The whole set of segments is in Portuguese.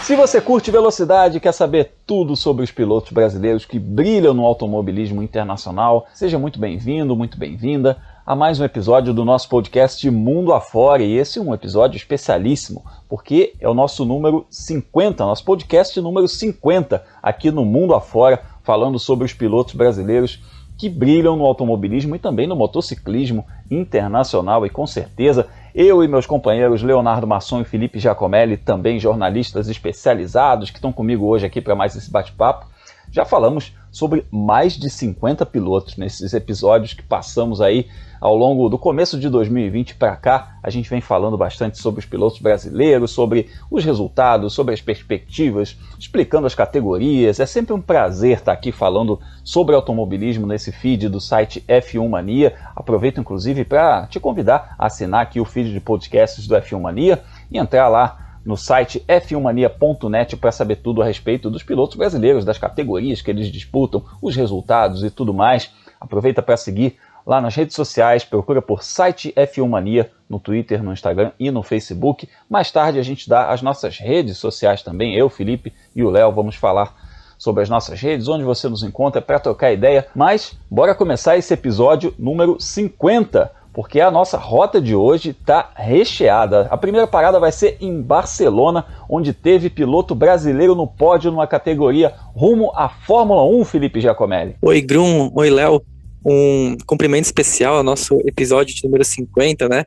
Se você curte velocidade e quer saber tudo sobre os pilotos brasileiros que brilham no automobilismo internacional, seja muito bem-vindo, muito bem-vinda a mais um episódio do nosso podcast Mundo Afora. E esse é um episódio especialíssimo, porque é o nosso número 50, nosso podcast número 50 aqui no Mundo Afora, falando sobre os pilotos brasileiros que brilham no automobilismo e também no motociclismo internacional. E com certeza, eu e meus companheiros Leonardo Masson e Felipe Giacomelli, também jornalistas especializados que estão comigo hoje aqui para mais esse bate-papo, já falamos sobre mais de 50 pilotos nesses episódios que passamos aí ao longo do começo de 2020 para cá. A gente vem falando bastante sobre os pilotos brasileiros, sobre os resultados, sobre as perspectivas, explicando as categorias. É sempre um prazer estar aqui falando sobre automobilismo nesse feed do site F1 Mania. Aproveito inclusive para te convidar a assinar aqui o feed de podcasts do F1 Mania e entrar lá no site f1mania.net para saber tudo a respeito dos pilotos brasileiros, das categorias que eles disputam, os resultados e tudo mais. Aproveita para seguir lá nas redes sociais, procura por site F1 Mania no Twitter, no Instagram e no Facebook. Mais tarde a gente dá as nossas redes sociais também, eu, Felipe e o Léo vamos falar sobre as nossas redes, onde você nos encontra para trocar ideia. Mas bora começar esse episódio número 50, porque a nossa rota de hoje está recheada. A primeira parada vai ser em Barcelona, onde teve piloto brasileiro no pódio numa categoria rumo à Fórmula 1, Felipe Giacomelli. Oi, Grum. Oi, Léo. Um cumprimento especial ao nosso episódio de número 50, né?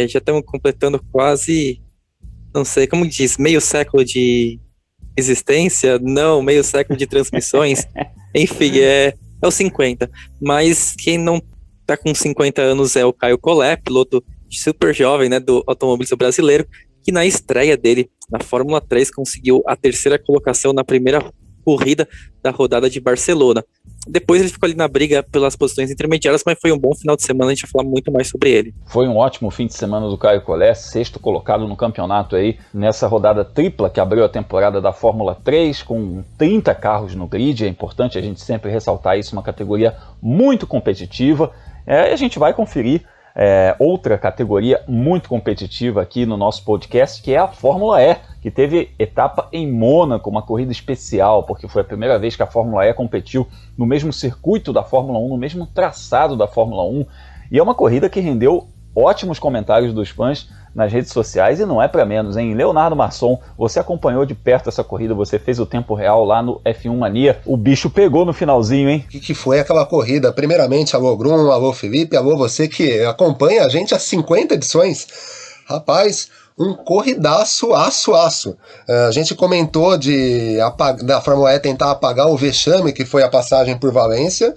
Já estamos completando quase, não sei, como diz, meio século de existência? Não, meio século de transmissões. Enfim, é o 50. Mas quem não tá com 50 anos é o Caio Collet, piloto super jovem, né, do automobilismo brasileiro, que na estreia dele na Fórmula 3 conseguiu a terceira colocação na primeira corrida da rodada de Barcelona. Depois ele ficou ali na briga pelas posições intermediárias, mas foi um bom final de semana, a gente vai falar muito mais sobre ele. Foi um ótimo fim de semana do Caio Collet, sexto colocado no campeonato aí, nessa rodada tripla que abriu a temporada da Fórmula 3, com 30 carros no grid. É importante a gente sempre ressaltar isso, uma categoria muito competitiva. E a gente vai conferir outra categoria muito competitiva aqui no nosso podcast, que é a Fórmula E, que teve etapa em Mônaco, uma corrida especial, porque foi a primeira vez que a Fórmula E competiu no mesmo circuito da Fórmula 1, no mesmo traçado da Fórmula 1, e é uma corrida que rendeu ótimos comentários dos fãs nas redes sociais, e não é para menos, hein? Leonardo Masson, você acompanhou de perto essa corrida, você fez o tempo real lá no F1 Mania, o bicho pegou no finalzinho, hein? O que foi aquela corrida? Primeiramente, alô Grum, alô Felipe, alô você que acompanha a gente há 50 edições. Rapaz, um corridaço, aço. A gente comentou da Fórmula E tentar apagar o vexame que foi a passagem por Valência.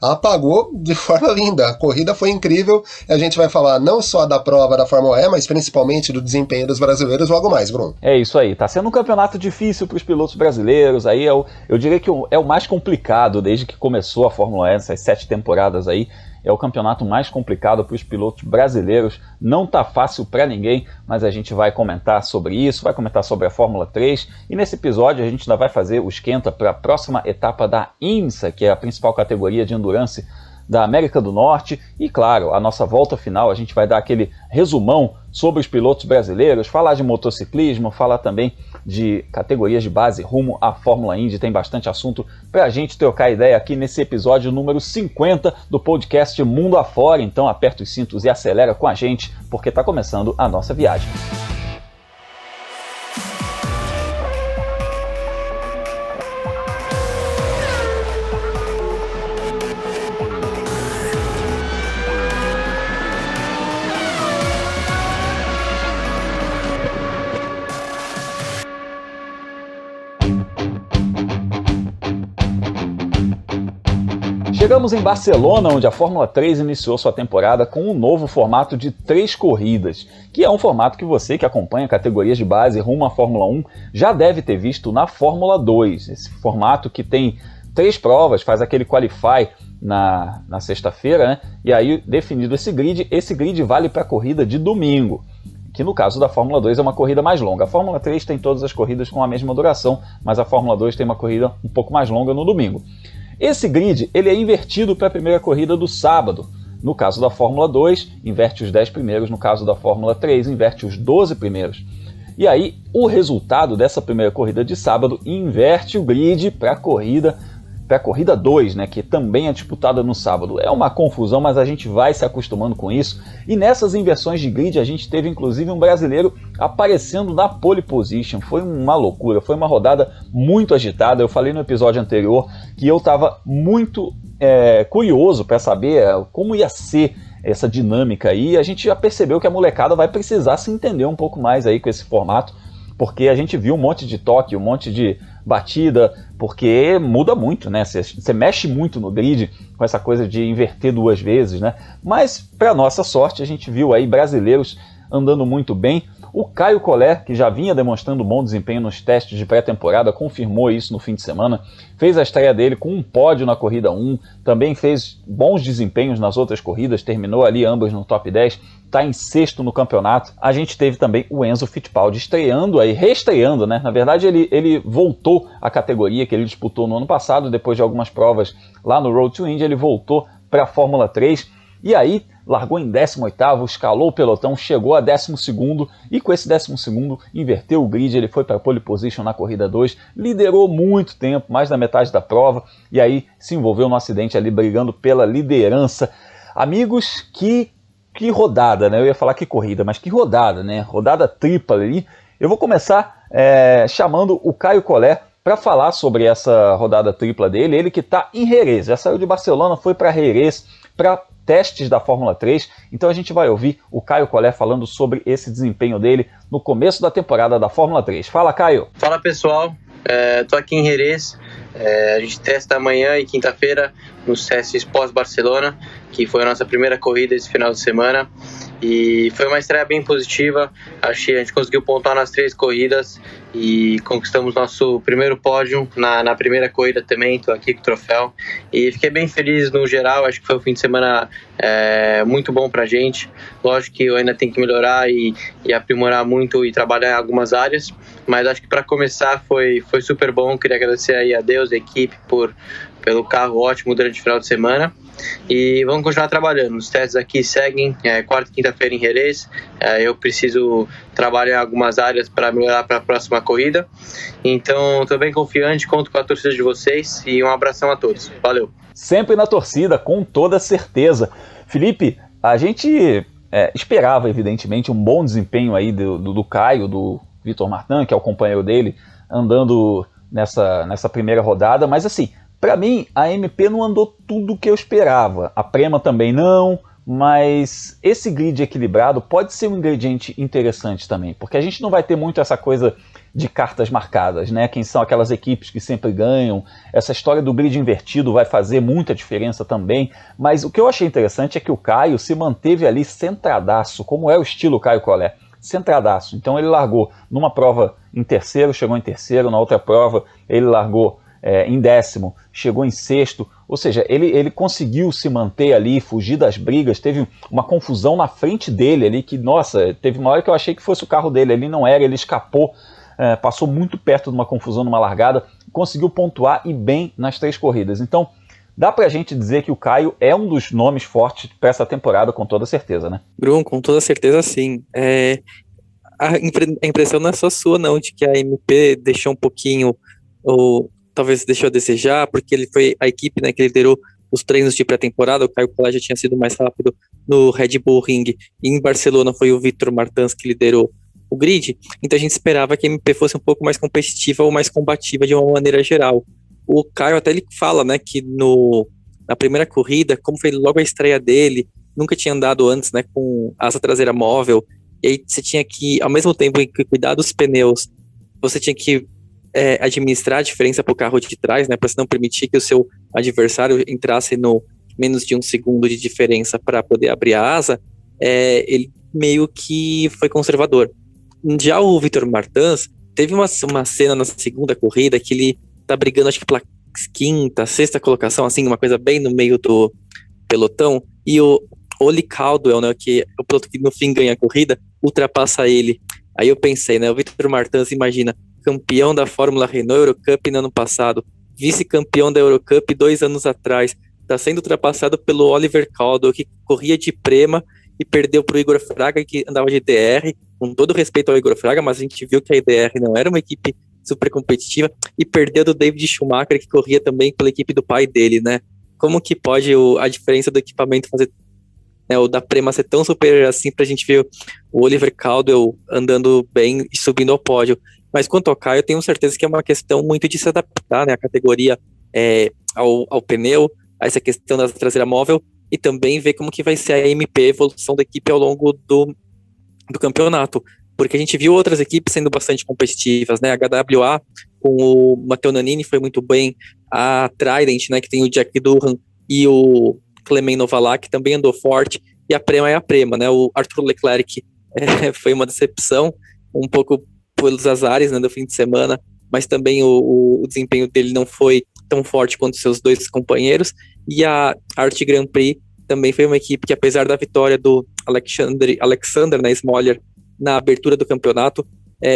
Apagou de forma linda. A corrida foi incrível. A gente vai falar não só da prova da Fórmula E, mas principalmente do desempenho dos brasileiros logo mais, Bruno. É isso aí. Tá sendo um campeonato difícil para os pilotos brasileiros. Aí eu diria que é o mais complicado desde que começou a Fórmula E, essas 7 temporadas aí. É o campeonato mais complicado para os pilotos brasileiros. Não tá fácil para ninguém, mas a gente vai comentar sobre isso, vai comentar sobre a Fórmula 3. E nesse episódio a gente ainda vai fazer o esquenta para a próxima etapa da IMSA, que é a principal categoria de endurance da América do Norte. E claro, a nossa volta final, a gente vai dar aquele resumão sobre os pilotos brasileiros, falar de motociclismo, falar também de categorias de base rumo à Fórmula Indy. Tem bastante assunto para a gente trocar ideia aqui nesse episódio número 50 do podcast Mundo Afora. Então aperta os cintos e acelera com a gente, porque está começando a nossa viagem. Chegamos em Barcelona, onde a Fórmula 3 iniciou sua temporada com um novo formato de 3 corridas, que é um formato que você que acompanha categorias de base rumo à Fórmula 1 já deve ter visto na Fórmula 2. Esse formato que tem 3 provas, faz aquele qualify na sexta-feira, né? E aí, definido esse grid vale para a corrida de domingo, que no caso da Fórmula 2 é uma corrida mais longa. A Fórmula 3 tem todas as corridas com a mesma duração, mas a Fórmula 2 tem uma corrida um pouco mais longa no domingo. Esse grid ele é invertido para a primeira corrida do sábado. No caso da Fórmula 2, inverte os 10 primeiros. No caso da Fórmula 3, inverte os 12 primeiros. E aí, o resultado dessa primeira corrida de sábado inverte o grid para a corrida 2, né, que também é disputada no sábado. É uma confusão, mas a gente vai se acostumando com isso. E nessas inversões de grid, a gente teve inclusive um brasileiro aparecendo na pole position. Foi uma loucura, foi uma rodada muito agitada. Eu falei no episódio anterior que eu estava muito curioso para saber como ia ser essa dinâmica aí. E a gente já percebeu que a molecada vai precisar se entender um pouco mais aí com esse formato, porque a gente viu um monte de toque, um monte de batida, porque muda muito, né? Você mexe muito no grid com essa coisa de inverter 2 vezes, né? Mas, para nossa sorte, a gente viu aí brasileiros andando muito bem. O Caio Collet, que já vinha demonstrando bom desempenho nos testes de pré-temporada, confirmou isso no fim de semana, fez a estreia dele com um pódio na corrida 1, também fez bons desempenhos nas outras corridas, terminou ali ambas no top 10, está em 6º no campeonato. A gente teve também o Enzo Fittipaldi reestreando, né? Na verdade, ele voltou à categoria que ele disputou no ano passado, depois de algumas provas lá no Road to Indy, ele voltou para a Fórmula 3, e aí largou em 18º, escalou o pelotão, chegou a 12º e com esse 12º inverteu o grid, ele foi para a pole position na corrida 2, liderou muito tempo, mais da metade da prova, e aí se envolveu no acidente ali brigando pela liderança. Amigos, que rodada, né? Eu ia falar que corrida, mas que rodada, né? Rodada tripla ali. Eu vou começar chamando o Caio Collet para falar sobre essa rodada tripla dele, ele que está em Jerez, já saiu de Barcelona, foi para Jerez, para testes da Fórmula 3, então a gente vai ouvir o Caio Collet falando sobre esse desempenho dele no começo da temporada da Fórmula 3. Fala, Caio! Fala, pessoal, tô aqui em Jerez, a gente testa amanhã e quinta-feira nos testes pós-Barcelona, que foi a nossa primeira corrida esse final de semana, e foi uma estreia bem positiva. Acho que a gente conseguiu pontuar nas 3 corridas e conquistamos nosso primeiro pódio na primeira corrida também. Estou aqui com o troféu e fiquei bem feliz no geral. Acho que foi um fim de semana muito bom pra gente. Lógico que eu ainda tenho que melhorar e aprimorar muito e trabalhar em algumas áreas, mas acho que para começar foi super bom. Queria agradecer aí a Deus, a equipe, pelo carro ótimo durante o final de semana. E vamos continuar trabalhando. Os testes aqui seguem, quarta e quinta-feira em Jerez. Eu preciso trabalhar em algumas áreas para melhorar para a próxima corrida. Então, estou bem confiante, conto com a torcida de vocês e um abração a todos. Valeu! Sempre na torcida, com toda certeza. Felipe, a gente esperava, evidentemente, um bom desempenho aí do Caio, do Vitor Martin, que é o companheiro dele, andando nessa primeira rodada, mas assim, para mim, a MP não andou tudo o que eu esperava. A Prema também não, mas esse grid equilibrado pode ser um ingrediente interessante também, porque a gente não vai ter muito essa coisa de cartas marcadas, né? Quem são aquelas equipes que sempre ganham. Essa história do grid invertido vai fazer muita diferença também, mas o que eu achei interessante é que o Caio se manteve ali centradaço, como é o estilo Caio Collet, centradaço. Então ele largou numa prova em terceiro, chegou em terceiro, na outra prova ele largou em 10º, chegou em 6º, ou seja, ele conseguiu se manter ali, fugir das brigas. Teve uma confusão na frente dele ali, que nossa, teve uma hora que eu achei que fosse o carro dele, ele não era, ele escapou, passou muito perto de uma confusão numa largada, conseguiu pontuar e bem nas 3 corridas. Então dá pra gente dizer que o Caio é um dos nomes fortes para essa temporada, com toda certeza, né? Bruno, com toda certeza sim. A impressão não é só sua não, de que a MP deixou um pouquinho, ou talvez deixou a desejar, porque ele foi a equipe, né, que liderou os treinos de pré-temporada. O Caio Collet já tinha sido mais rápido no Red Bull Ring, e em Barcelona foi o Vitor Martins que liderou o grid, então a gente esperava que a MP fosse um pouco mais competitiva ou mais combativa de uma maneira geral. O Caio até ele fala, né, que na primeira corrida, como foi logo a estreia dele, nunca tinha andado antes, né, com asa traseira móvel, e aí você tinha que, ao mesmo tempo em que cuidar dos pneus, você tinha que administrar a diferença para o carro de trás, né, para não permitir que o seu adversário entrasse no menos de 1 segundo de diferença para poder abrir a asa. Ele meio que foi conservador. Já o Vitor Martins teve uma cena na segunda corrida que ele tá brigando, acho que pela 5ª, 6ª colocação, assim, uma coisa bem no meio do pelotão, e o Oli Caldwell, né, que é o piloto que no fim ganha a corrida, ultrapassa ele. Aí eu pensei, né, o Vitor Martins, imagina, campeão da Fórmula Renault Eurocup no ano passado, vice-campeão da Eurocup 2 anos atrás, está sendo ultrapassado pelo Oliver Caldwell, que corria de Prema e perdeu para o Igor Fraga, que andava de DR, com todo respeito ao Igor Fraga, mas a gente viu que a IDR não era uma equipe super competitiva, e perdeu do David Schumacher, que corria também pela equipe do pai dele, né? Como que pode a diferença do equipamento fazer, né, o da Prema ser tão superior assim, pra gente ver o Oliver Caldwell andando bem e subindo ao pódio? Mas quanto ao Caio, eu tenho certeza que é uma questão muito de se adaptar, né, a categoria ao pneu, a essa questão da traseira móvel, e também ver como que vai ser a MP, a evolução da equipe ao longo do campeonato, porque a gente viu outras equipes sendo bastante competitivas, né, a HWA com o Matteo Nannini foi muito bem, a Trident, né, que tem o Jack Durham e o Clement Novalak também andou forte, e a Prema é a Prema, né, o Arthur Leclerc foi uma decepção, um pouco pelos azares, né, do fim de semana, mas também o desempenho dele não foi tão forte quanto seus dois companheiros, e a Arte Grand Prix também foi uma equipe que, apesar da vitória do Alexander né, Smoller na abertura do campeonato,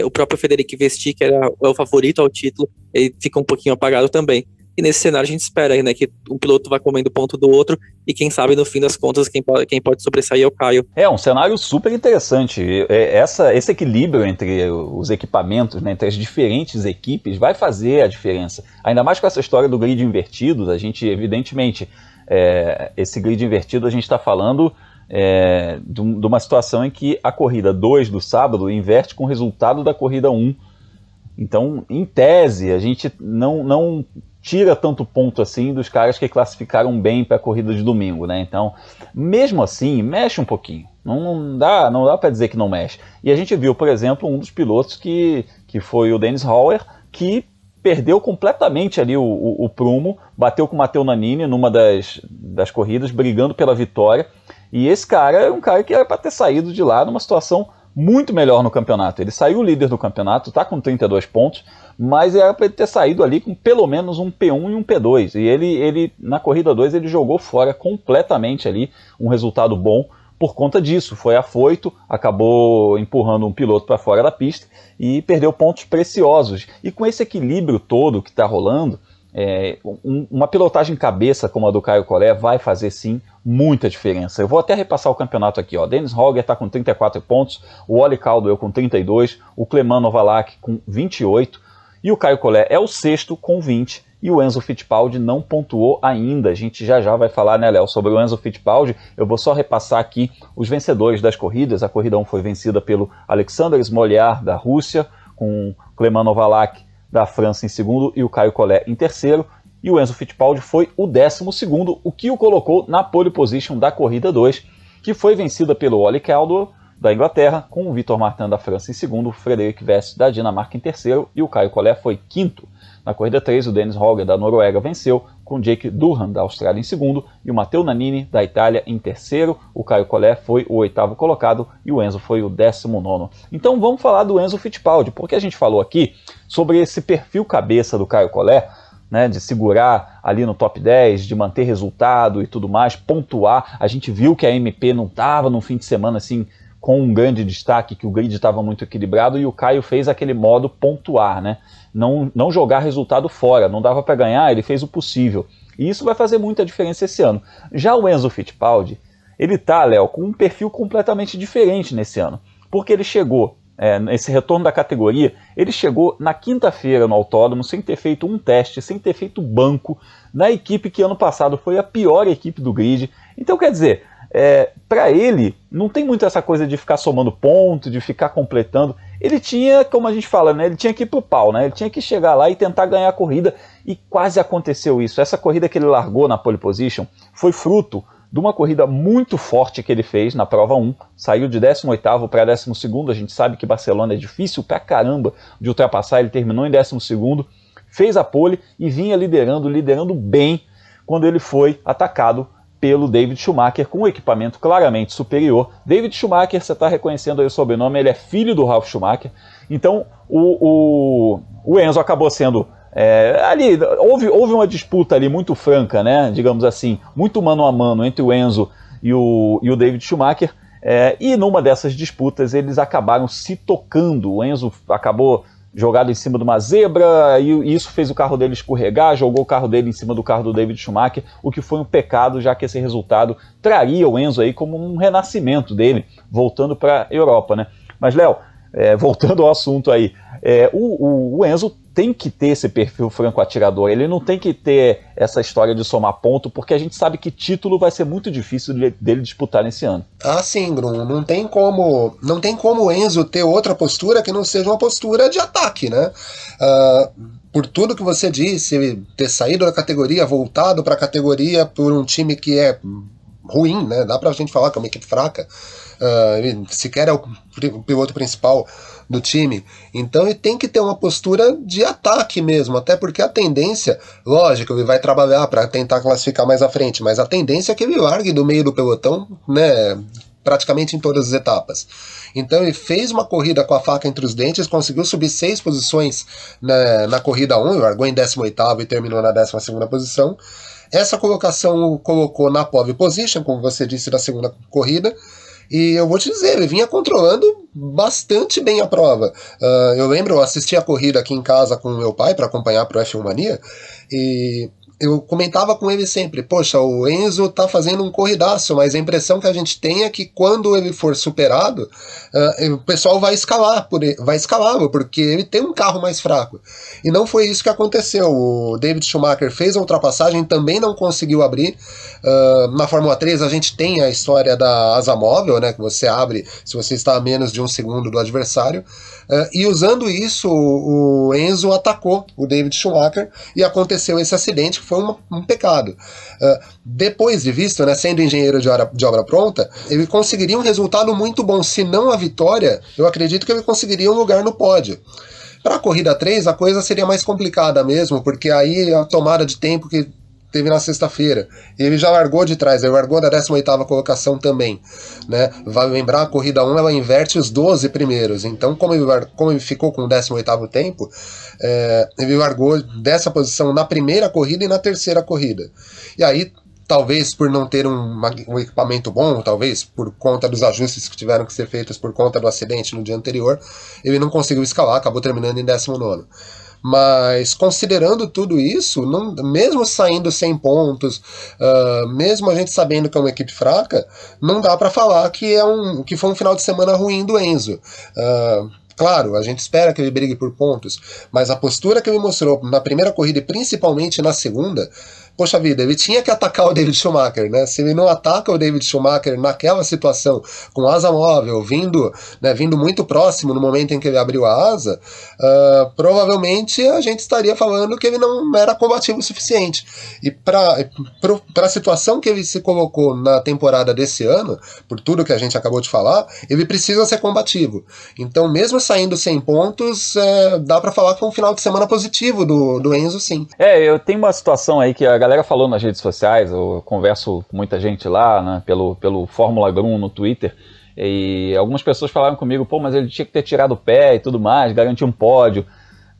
o próprio Federico Vesti, que era o favorito ao título, ele fica um pouquinho apagado também. E nesse cenário a gente espera, né, que um piloto vá comendo ponto do outro, e quem sabe no fim das contas quem pode sobressair é o Caio. É um cenário super interessante. Esse equilíbrio entre os equipamentos, né, entre as diferentes equipes, vai fazer a diferença. Ainda mais com essa história do grid invertido, a gente, evidentemente, esse grid invertido a gente está falando de uma situação em que a corrida 2 do sábado inverte com o resultado da corrida 1. Então, em tese, a gente não tira tanto ponto assim dos caras que classificaram bem para a corrida de domingo, né? Então, mesmo assim, mexe um pouquinho. Não dá para dizer que não mexe. E a gente viu, por exemplo, um dos pilotos que foi o Dennis Hauer, que perdeu completamente ali o prumo, bateu com o Matteo Nannini numa das corridas, brigando pela vitória. E esse cara é um cara que era para ter saído de lá numa situação muito melhor no campeonato. Ele saiu líder do campeonato, está com 32 pontos, mas era para ele ter saído ali com pelo menos um P1 e um P2. E ele na corrida 2 ele jogou fora completamente ali um resultado bom por conta disso. Foi afoito, acabou empurrando um piloto para fora da pista e perdeu pontos preciosos. E com esse equilíbrio todo que está rolando, uma pilotagem cabeça como a do Caio Collet vai fazer sim muita diferença. Eu vou até repassar o campeonato aqui, ó. Dennis Hogger está com 34 pontos, o Oli Caldwell com 32, o Clement Novalak com 28 e o Caio Collet é o sexto com 20 e o Enzo Fittipaldi não pontuou ainda. A gente já vai falar, né, Léo, sobre o Enzo Fittipaldi. Eu vou só repassar aqui os vencedores das corridas. A corrida 1 foi vencida pelo Alexander Smolyar da Rússia, com o Clement Novalak da França em segundo e o Caio Collet em terceiro, e o Enzo Fittipaldi foi o 12º, o que o colocou na pole position da corrida 2, que foi vencida pelo Oli Caldwell da Inglaterra, com o Vitor Martin da França em segundo, o Frederic West da Dinamarca em terceiro e o Caio Collet foi quinto. Na corrida 3, o Dennis Hogger da Noruega venceu, com o Jake Durham da Austrália em segundo e o Matteo Nannini da Itália em terceiro. O Caio Collet foi o 8º colocado e o Enzo foi o 19º. Então vamos falar do Enzo Fittipaldi, porque a gente falou aqui sobre esse perfil cabeça do Caio Collet, né, de segurar ali no top 10, de manter resultado e tudo mais, pontuar. A gente viu que a MP não estava no fim de semana assim com um grande destaque, que o grid estava muito equilibrado e o Caio fez aquele modo pontuar, né? Não jogar resultado fora, não dava para ganhar, ele fez o possível. E isso vai fazer muita diferença esse ano. Já o Enzo Fittipaldi, ele tá, Léo, com um perfil completamente diferente nesse ano, porque ele chegou, nesse retorno da categoria, ele chegou na quinta-feira no autódromo sem ter feito um teste, sem ter feito banco, na equipe que ano passado foi a pior equipe do grid. Então, quer dizer, para ele, não tem muito essa coisa de ficar somando ponto, de ficar completando. Ele tinha, como a gente fala, né, ele tinha que ir pro pau, né, ele tinha que chegar lá e tentar ganhar a corrida, e quase aconteceu isso. Essa corrida que ele largou na pole position foi fruto de uma corrida muito forte que ele fez na prova 1, saiu de 18º para 12º, a gente sabe que Barcelona é difícil pra caramba de ultrapassar, ele terminou em 12º, fez a pole e vinha liderando bem, quando ele foi atacado pelo David Schumacher, com um equipamento claramente superior. David Schumacher, você está reconhecendo aí o sobrenome, ele é filho do Ralf Schumacher, então o Enzo acabou sendo... ali houve uma disputa ali muito franca, né, digamos assim, muito mano a mano entre o Enzo e o David Schumacher, e numa dessas disputas eles acabaram se tocando. O Enzo acabou jogado em cima de uma zebra, e isso fez o carro dele escorregar, jogou o carro dele em cima do carro do David Schumacher, o que foi um pecado, já que esse resultado traria o Enzo aí como um renascimento dele, voltando para a Europa, né? Mas, Léo, voltando ao assunto aí, o Enzo tem que ter esse perfil franco-atirador, ele não tem que ter essa história de somar ponto, porque a gente sabe que título vai ser muito difícil dele disputar nesse ano. Ah, sim, Bruno, não tem como o Enzo ter outra postura que não seja uma postura de ataque, né? Por tudo que você disse, ter saído da categoria, voltado para a categoria por um time que é ruim, né? Dá pra gente falar que é uma equipe fraca, ele sequer é o piloto principal do time, então ele tem que ter uma postura de ataque mesmo, até porque a tendência, lógico, ele vai trabalhar para tentar classificar mais à frente, mas a tendência é que ele largue do meio do pelotão, né, praticamente em todas as etapas. Então ele fez uma corrida com a faca entre os dentes, conseguiu subir 6 posições na corrida 1, ele largou em 18º e terminou na 12ª posição. Essa colocação o colocou na pole position, como você disse, da segunda corrida. E eu vou te dizer, ele vinha controlando bastante bem a prova. Eu lembro, eu assisti a corrida aqui em casa com meu pai para acompanhar pro F1 Mania, e eu comentava com ele sempre, poxa, o Enzo tá fazendo um corridaço, mas a impressão que a gente tem é que quando ele for superado, o pessoal vai escalá-lo, porque ele tem um carro mais fraco. E não foi isso que aconteceu. O David Schumacher fez a ultrapassagem, também não conseguiu abrir. Na Fórmula 3 a gente tem a história da asa móvel, né, que você abre se você está a menos de 1 segundo do adversário. E usando isso, o Enzo atacou o David Schumacher e aconteceu esse acidente, que foi um pecado. Depois de visto, né, sendo engenheiro de obra pronta, ele conseguiria um resultado muito bom. Se não a vitória, eu acredito que ele conseguiria um lugar no pódio. Para a corrida 3, a coisa seria mais complicada mesmo, porque aí a tomada de tempo que teve na sexta-feira, ele já largou de trás, ele largou da 18ª colocação também, né? Vale lembrar, a corrida 1 ela inverte os 12 primeiros, então como ele ficou com o 18º tempo, ele largou dessa posição na primeira corrida e na terceira corrida, e aí talvez por não ter um equipamento bom, talvez por conta dos ajustes que tiveram que ser feitos por conta do acidente no dia anterior, ele não conseguiu escalar, acabou terminando em 19º. Mas considerando tudo isso, mesmo saindo 100 pontos, mesmo a gente sabendo que é uma equipe fraca, não dá para falar que foi um final de semana ruim do Enzo. Claro, a gente espera que ele brigue por pontos, mas a postura que ele mostrou na primeira corrida e principalmente na segunda, poxa vida, ele tinha que atacar o David Schumacher, né? Se ele não ataca o David Schumacher naquela situação, com asa móvel, vindo muito próximo no momento em que ele abriu a asa, provavelmente a gente estaria falando que ele não era combativo o suficiente. E para a situação que ele se colocou na temporada desse ano, por tudo que a gente acabou de falar, ele precisa ser combativo. Então, mesmo saindo 100 pontos, dá para falar que foi um final de semana positivo do Enzo, sim. Eu tenho uma situação aí que a galera falou nas redes sociais, eu converso com muita gente lá, né, pelo Fórmula Grum no Twitter, e algumas pessoas falaram comigo, mas ele tinha que ter tirado o pé e tudo mais, garantir um pódio.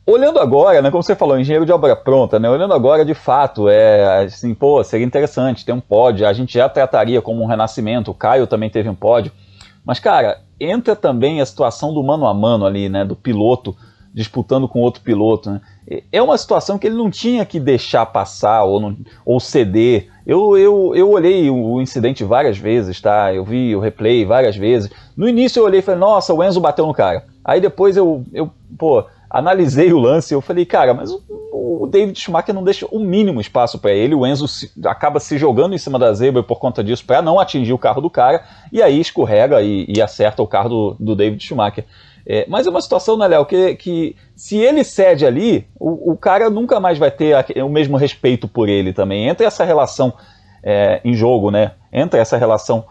Olhando agora, né, como você falou, engenheiro de obra pronta, né, olhando agora, de fato, assim, seria interessante ter um pódio, a gente já trataria como um renascimento, o Caio também teve um pódio, mas, cara, entra também a situação do mano a mano ali, né, do piloto disputando com outro piloto, né? É uma situação que ele não tinha que deixar passar ou ceder. Eu olhei o incidente várias vezes, tá? Eu vi o replay várias vezes. No início eu olhei e falei, nossa, o Enzo bateu no cara. Aí depois eu analisei o lance e eu falei, cara, mas o David Schumacher não deixa o mínimo espaço para ele. O Enzo acaba se jogando em cima da zebra por conta disso, para não atingir o carro do cara, e aí escorrega e acerta o carro do David Schumacher. Mas é uma situação, né, Léo, que se ele cede ali, o cara nunca mais vai ter o mesmo respeito por ele também. Entra essa relação em jogo, né? Entra essa relação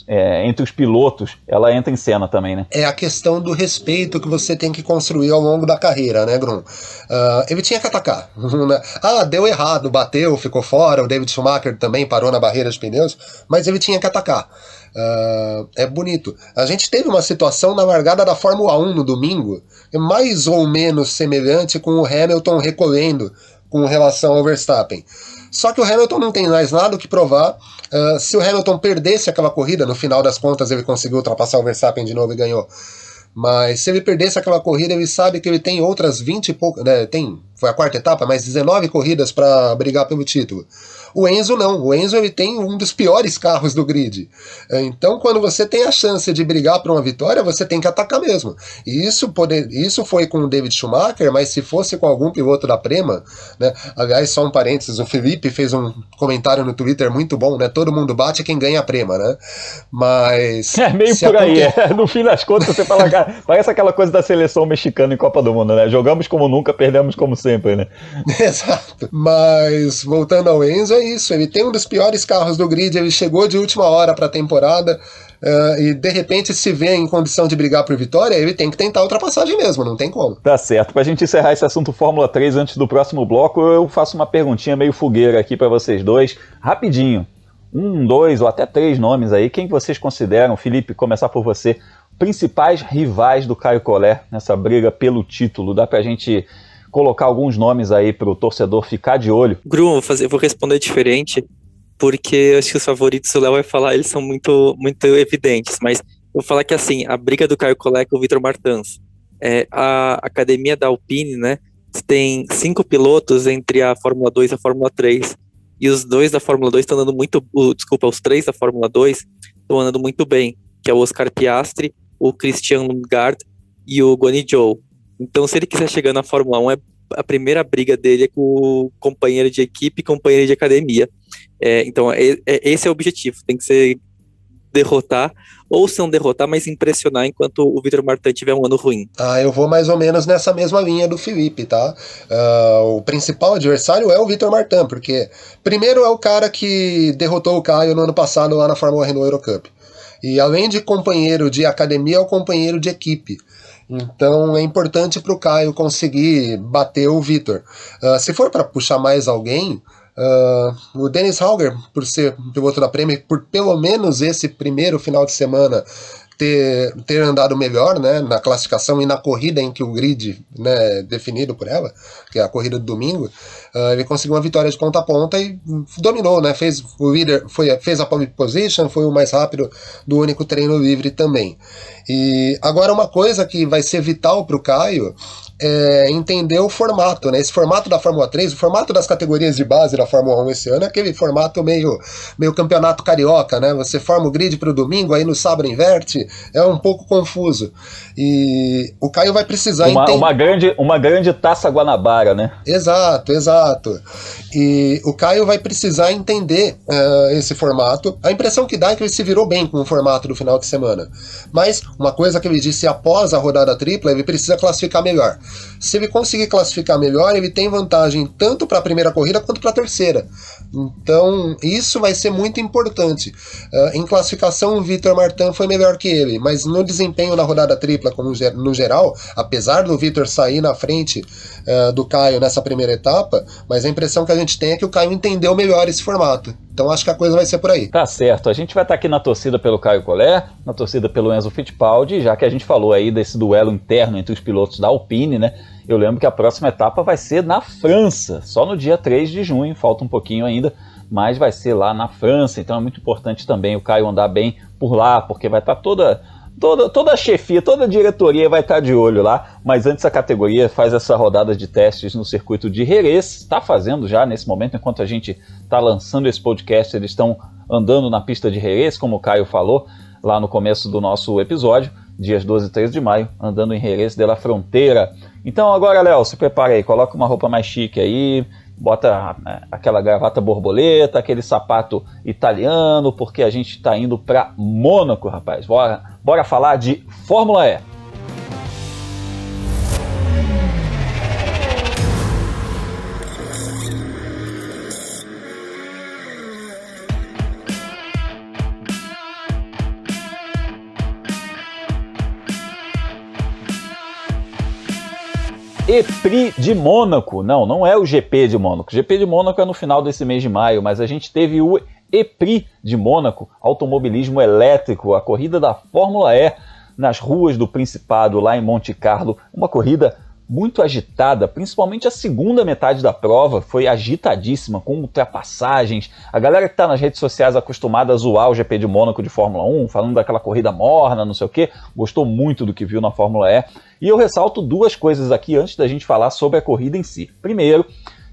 entre os pilotos, ela entra em cena também, né? É a questão do respeito que você tem que construir ao longo da carreira, né, Grum? Ele tinha que atacar. Deu errado, bateu, ficou fora, o David Schumacher também parou na barreira de pneus, mas ele tinha que atacar. É bonito. A gente teve uma situação na largada da Fórmula 1 no domingo, mais ou menos semelhante com o Hamilton recolhendo com relação ao Verstappen. Só que o Hamilton não tem mais nada o que provar. Se o Hamilton perdesse aquela corrida, no final das contas ele conseguiu ultrapassar o Verstappen de novo e ganhou. Mas se ele perdesse aquela corrida, ele sabe que ele tem outras 20 e poucas, né, foi a quarta etapa, mais 19 corridas para brigar pelo título. O Enzo não, o Enzo ele tem um dos piores carros do grid. Então quando você tem a chance de brigar por uma vitória, você tem que atacar mesmo. E isso foi com o David Schumacher, mas se fosse com algum piloto da Prema, né? Aliás, só um parênteses, o Felipe fez um comentário no Twitter muito bom, né? Todo mundo bate quem ganha a Prema, né? Mas... É meio por aí, no fim das contas você fala, cara, parece aquela coisa da seleção mexicana em Copa do Mundo, né? Jogamos como nunca, perdemos como sempre, né? Exato. Mas voltando ao Enzo, é isso, ele tem um dos piores carros do grid, ele chegou de última hora para a temporada e de repente se vê em condição de brigar por vitória, ele tem que tentar ultrapassagem mesmo, não tem como. Tá certo. Pra gente encerrar esse assunto Fórmula 3 antes do próximo bloco, eu faço uma perguntinha meio fogueira aqui para vocês dois, rapidinho. 1, 2 ou até 3 nomes aí, quem vocês consideram, Felipe, começar por você, principais rivais do Caio Collet nessa briga pelo título? Dá pra gente colocar alguns nomes aí pro torcedor ficar de olho? Grum, eu vou responder diferente, porque eu acho que os favoritos, o Léo vai falar, eles são muito, muito evidentes, mas eu vou falar que assim, a briga do Caio Collet com o Vitor Martins, a academia da Alpine, né, tem 5 pilotos entre a Fórmula 2 e a Fórmula 3, e os 2 da Fórmula 2 estão andando os 3 da Fórmula 2 estão andando muito bem, que é o Oscar Piastri, o Christian Lundgaard e o Guanyu Zhou. Então, se ele quiser chegar na Fórmula 1, a primeira briga dele é com o companheiro de equipe e companheiro de academia. Então, esse é o objetivo. Tem que ser derrotar, ou se não derrotar, mas impressionar enquanto o Vitor Martin tiver um ano ruim. Eu vou mais ou menos nessa mesma linha do Felipe, tá? O principal adversário é o Vitor Martin, porque primeiro é o cara que derrotou o Caio no ano passado lá na Fórmula Renault Eurocup. E além de companheiro de academia, é o companheiro de equipe. Então é importante para o Caio conseguir bater o Vitor. Se for para puxar mais alguém, o Dennis Hauger, por ser piloto da Prema, por pelo menos esse primeiro final de semana ter andado melhor, né, na classificação e na corrida em que o grid, né, definido por ela, que é a corrida do domingo, ele conseguiu uma vitória de ponta a ponta e dominou, né, fez a pole position, foi o mais rápido do único treino livre também. E agora uma coisa que vai ser vital para o Caio é entender o formato, né? Esse formato da Fórmula 3, o formato das categorias de base da Fórmula 1 esse ano é aquele formato meio campeonato carioca, né? Você forma o grid para o domingo, aí no sábado inverte, é um pouco confuso. E o Caio vai precisar entender... Uma grande Taça Guanabara, né? Exato. E o Caio vai precisar entender esse formato. A impressão que dá é que ele se virou bem com o formato do final de semana. Mas uma coisa que ele disse após a rodada tripla, ele precisa classificar melhor. Se ele conseguir classificar melhor, ele tem vantagem tanto para a primeira corrida quanto para a terceira. Então, isso vai ser muito importante. Em classificação, o Vitor Martin foi melhor que ele, mas no desempenho na rodada tripla, no geral, apesar do Vitor sair na frente do Caio nessa primeira etapa, mas a impressão que a gente tem é que o Caio entendeu melhor esse formato. Então acho que a coisa vai ser por aí. Tá certo, a gente vai estar aqui na torcida pelo Caio Collet, na torcida pelo Enzo Fittipaldi, já que a gente falou aí desse duelo interno entre os pilotos da Alpine, né? Eu lembro que a próxima etapa vai ser na França, só no dia 3 de junho, falta um pouquinho ainda, mas vai ser lá na França, então é muito importante também o Caio andar bem por lá, porque vai estar toda a chefia, toda a diretoria vai estar de olho lá, mas antes a categoria faz essa rodada de testes no circuito de Jerez, está fazendo já nesse momento, enquanto a gente está lançando esse podcast, eles estão andando na pista de Jerez, como o Caio falou lá no começo do nosso episódio, dias 12 e 13 de maio, andando em Jerez de la Fronteira. Então agora, Léo, se prepara aí, coloca uma roupa mais chique aí, bota aquela gravata borboleta, aquele sapato italiano, porque a gente está indo para Mônaco, rapaz. Bora falar de Fórmula E. E-Prix de Mônaco, não é o GP de Mônaco, o GP de Mônaco é no final desse mês de maio, mas a gente teve o E-Prix de Mônaco, automobilismo elétrico, a corrida da Fórmula E nas ruas do Principado, lá em Monte Carlo, uma corrida muito agitada, principalmente a segunda metade da prova foi agitadíssima, com ultrapassagens. A galera que está nas redes sociais acostumada a zoar o GP de Mônaco de Fórmula 1, falando daquela corrida morna, não sei o que, gostou muito do que viu na Fórmula E. E eu ressalto duas coisas aqui antes da gente falar sobre a corrida em si. Primeiro,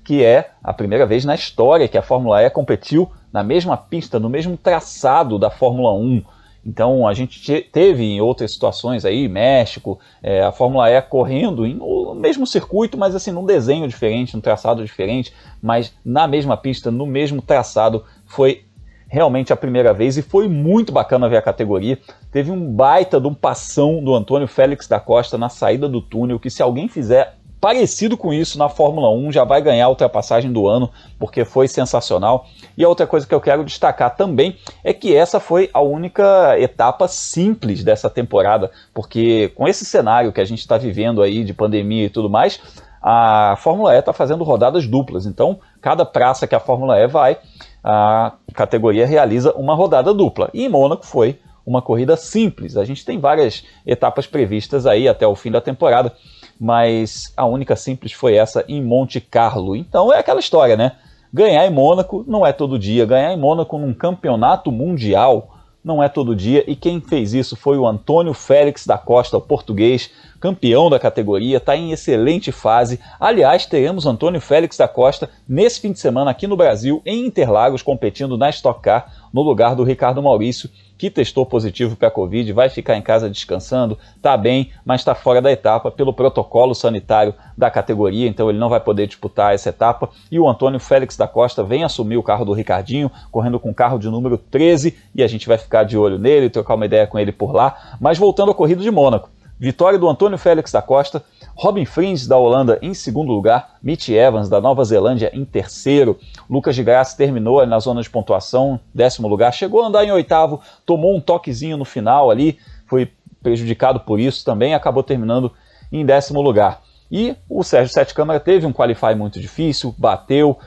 que é a primeira vez na história que a Fórmula E competiu na mesma pista, no mesmo traçado da Fórmula 1. Então a gente teve em outras situações aí, México, a Fórmula E correndo no mesmo circuito, mas assim num desenho diferente, num traçado diferente, mas na mesma pista, no mesmo traçado. Foi realmente a primeira vez e foi muito bacana ver a categoria. Teve um baita de um passão do Antônio Félix da Costa na saída do túnel, que se alguém fizer parecido com isso na Fórmula 1 já vai ganhar a ultrapassagem do ano, porque foi sensacional. E a outra coisa que eu quero destacar também é que essa foi a única etapa simples dessa temporada, porque com esse cenário que a gente está vivendo aí de pandemia e tudo mais, a Fórmula E está fazendo rodadas duplas. Então, cada praça que a Fórmula E vai, a categoria realiza uma rodada dupla. E em Mônaco foi uma corrida simples. A gente tem várias etapas previstas aí até o fim da temporada, mas a única simples foi essa em Monte Carlo. Então é aquela história, né? Ganhar em Mônaco não é todo dia, ganhar em Mônaco num campeonato mundial não é todo dia, e quem fez isso foi o Antônio Félix da Costa, o português, campeão da categoria, está em excelente fase. Aliás, teremos Antônio Félix da Costa nesse fim de semana aqui no Brasil, em Interlagos, competindo na Stock Car, no lugar do Ricardo Maurício, que testou positivo para a Covid, vai ficar em casa descansando, está bem, mas está fora da etapa pelo protocolo sanitário da categoria, então ele não vai poder disputar essa etapa. E o Antônio Félix da Costa vem assumir o carro do Ricardinho, correndo com o carro de número 13, e a gente vai ficar de olho nele, trocar uma ideia com ele por lá. Mas voltando à corrida de Mônaco, vitória do Antônio Félix da Costa, Robin Frins da Holanda em segundo lugar, Mitch Evans da Nova Zelândia em terceiro, Lucas de Graça terminou na zona de pontuação, 10º lugar, chegou a andar em 8º, tomou um toquezinho no final ali, foi prejudicado por isso também, acabou terminando em 10º lugar. E o Sérgio Sete Câmara teve um qualify muito difícil, bateu,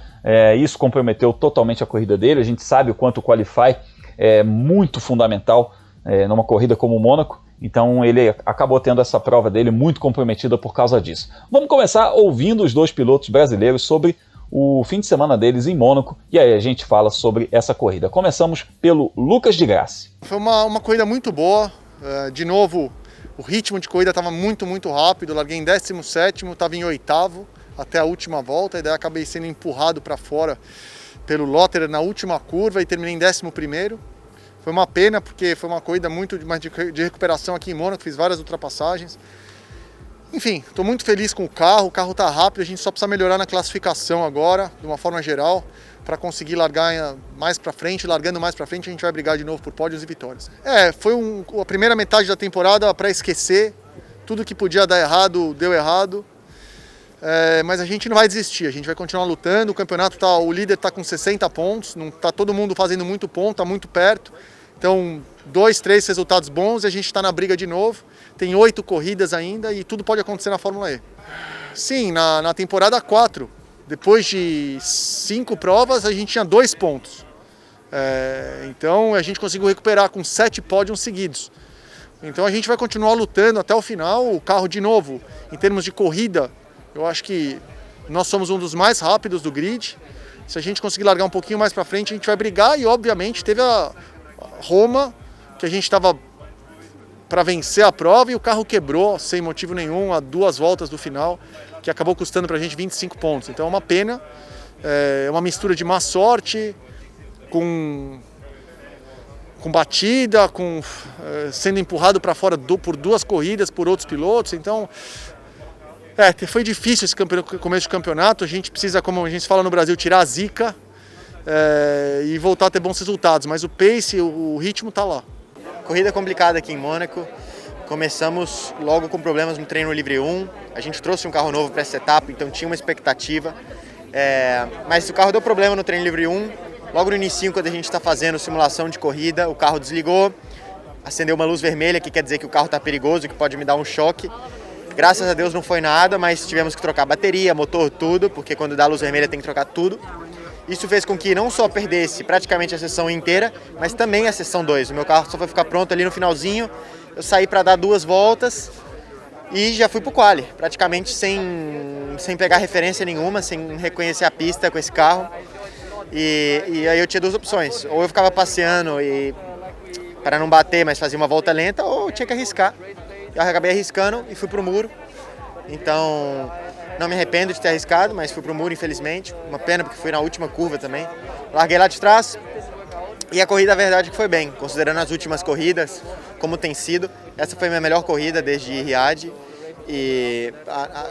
isso comprometeu totalmente a corrida dele. A gente sabe o quanto o qualify é muito fundamental numa corrida como o Mônaco. Então ele acabou tendo essa prova dele muito comprometida por causa disso. Vamos começar ouvindo os dois pilotos brasileiros sobre o fim de semana deles em Mônaco, e aí a gente fala sobre essa corrida. Começamos pelo Lucas de Graça. Foi uma corrida muito boa, de novo o ritmo de corrida estava muito rápido, eu larguei em 17º, estava em 8º até a última volta, e daí acabei sendo empurrado para fora pelo Lotterer na última curva e terminei em 11º. Foi uma pena, porque foi uma corrida muito de recuperação aqui em Mônaco, fiz várias ultrapassagens. Enfim, estou muito feliz com o carro está rápido, a gente só precisa melhorar na classificação agora, de uma forma geral, para conseguir largar mais para frente. Largando mais para frente, a gente vai brigar de novo por pódios e vitórias. Foi a primeira metade da temporada para esquecer, tudo que podia dar errado, deu errado. Mas a gente não vai desistir, a gente vai continuar lutando. O campeonato o líder está com 60 pontos, não está todo mundo fazendo muito ponto, está muito perto. Então, 2, 3 resultados bons e a gente está na briga de novo. Tem 8 corridas ainda e tudo pode acontecer na Fórmula E. Sim, na temporada 4, depois de 5 provas, a gente tinha 2 pontos. Então, a gente conseguiu recuperar com 7 pódios seguidos. Então, a gente vai continuar lutando até o final. O carro, de novo, em termos de corrida, eu acho que nós somos um dos mais rápidos do grid. Se a gente conseguir largar um pouquinho mais para frente, a gente vai brigar. E, obviamente, teve a Roma, que a gente estava para vencer a prova e o carro quebrou sem motivo nenhum a 2 voltas do final, que acabou custando para a gente 25 pontos. Então é uma pena, é uma mistura de má sorte com batida, sendo empurrado para fora por 2 corridas por outros pilotos. Então foi difícil esse começo de campeonato. A gente precisa, como a gente fala no Brasil, tirar a zica e voltar a ter bons resultados, mas o pace, o ritmo está lá. Corrida complicada aqui em Mônaco. Começamos logo com problemas no treino livre 1. A gente trouxe um carro novo para essa etapa, então tinha uma expectativa. Mas o carro deu problema no treino livre 1. Logo no início, quando a gente está fazendo simulação de corrida, o carro desligou, acendeu uma luz vermelha, que quer dizer que o carro está perigoso, que pode me dar um choque. Graças a Deus não foi nada, mas tivemos que trocar bateria, motor, tudo, porque quando dá luz vermelha tem que trocar tudo. Isso fez com que não só perdesse praticamente a sessão inteira, mas também a sessão 2. O meu carro só foi ficar pronto ali no finalzinho. Eu saí para dar 2 voltas E já fui pro quali, praticamente sem pegar referência nenhuma, sem reconhecer a pista com esse carro. E aí eu tinha duas opções, ou eu ficava passeando para não bater, mas fazia uma volta lenta, ou eu tinha que arriscar. Eu acabei arriscando e fui pro muro. Então, não me arrependo de ter arriscado, mas fui pro muro, infelizmente. Uma pena, porque fui na última curva também. Larguei lá de trás e a corrida, a verdade, que foi bem. Considerando as últimas corridas, como tem sido, essa foi a minha melhor corrida desde Riad. E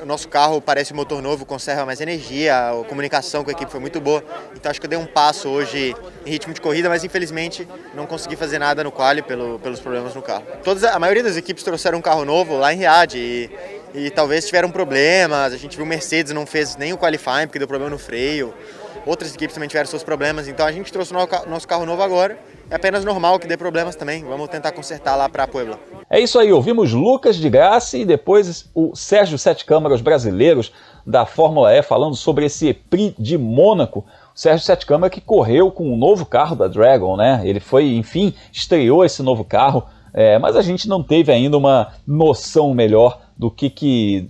o nosso carro parece um motor novo, conserva mais energia, a comunicação com a equipe foi muito boa. Então acho que eu dei um passo hoje em ritmo de corrida, mas infelizmente não consegui fazer nada no quali pelos problemas no carro. A maioria das equipes trouxeram um carro novo lá em Riad e talvez tiveram problemas. A gente viu Mercedes não fez nem o qualifying porque deu problema no freio. Outras equipes também tiveram seus problemas, então a gente trouxe o nosso carro novo agora. É apenas normal que dê problemas também. Vamos tentar consertar lá para Puebla. É isso aí, ouvimos Lucas de Grassi e depois o Sérgio Sete Câmara, os brasileiros da Fórmula E, falando sobre esse Prix de Mônaco. O Sérgio Sete Câmara que correu com o novo carro da Dragon, né? Ele foi, enfim, estreou esse novo carro, mas a gente não teve ainda uma noção melhor do que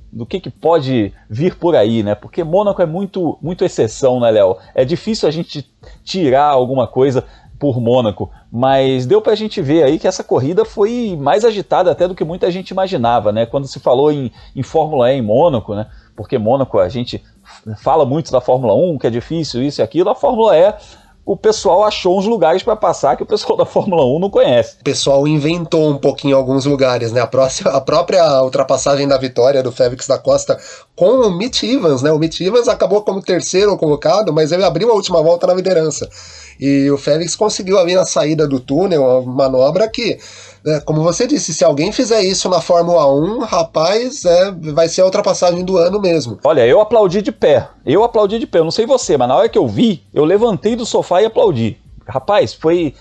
pode vir por aí, né? Porque Mônaco é muito exceção, né, Léo? É difícil a gente tirar alguma coisa por Mônaco, mas deu pra gente ver aí que essa corrida foi mais agitada até do que muita gente imaginava, né? Quando se falou em Fórmula E em Mônaco, né? Porque Mônaco a gente fala muito da Fórmula 1, que é difícil, isso e aquilo, a Fórmula E o pessoal achou uns lugares para passar que o pessoal da Fórmula 1 não conhece. O pessoal inventou um pouquinho alguns lugares, né? A própria ultrapassagem da vitória do Félix da Costa com o Mitch Evans, né? O Mitch Evans acabou como terceiro colocado, mas ele abriu a última volta na liderança. E o Félix conseguiu ali na saída do túnel uma manobra que, como você disse, se alguém fizer isso na Fórmula 1, rapaz, vai ser a ultrapassagem do ano mesmo. Olha, eu aplaudi de pé. Eu não sei você, mas na hora que eu vi, eu levantei do sofá e aplaudi. Rapaz, foi...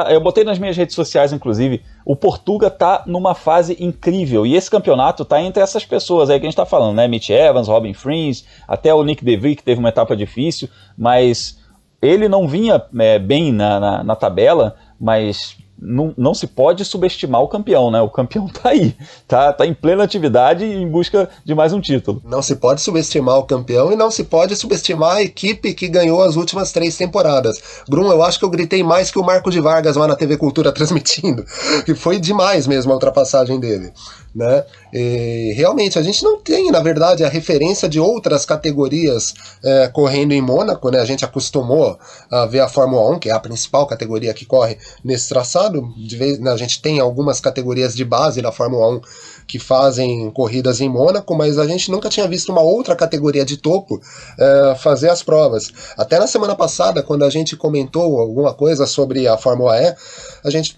eu botei nas minhas redes sociais, inclusive, o Portuga tá numa fase incrível, e esse campeonato tá entre essas pessoas aí que a gente tá falando, né? Mitch Evans, Robin Freins, até o Nick DeVries, que teve uma etapa difícil, mas ele não vinha bem na tabela, mas não se pode subestimar o campeão, né? O campeão tá aí, tá em plena atividade em busca de mais um título. Não se pode subestimar o campeão e não se pode subestimar a equipe que ganhou as últimas 3 temporadas. Brum, eu acho que eu gritei mais que o Marco de Vargas lá na TV Cultura transmitindo, que foi demais mesmo a ultrapassagem dele, né? E realmente a gente não tem, na verdade, a referência de outras categorias correndo em Mônaco, né? A gente acostumou a ver a Fórmula 1, que é a principal categoria que corre nesse traçado. A gente tem algumas categorias de base da Fórmula 1 que fazem corridas em Mônaco, mas a gente nunca tinha visto uma outra categoria de topo fazer as provas. Até na semana passada, quando a gente comentou alguma coisa sobre a Fórmula E, a gente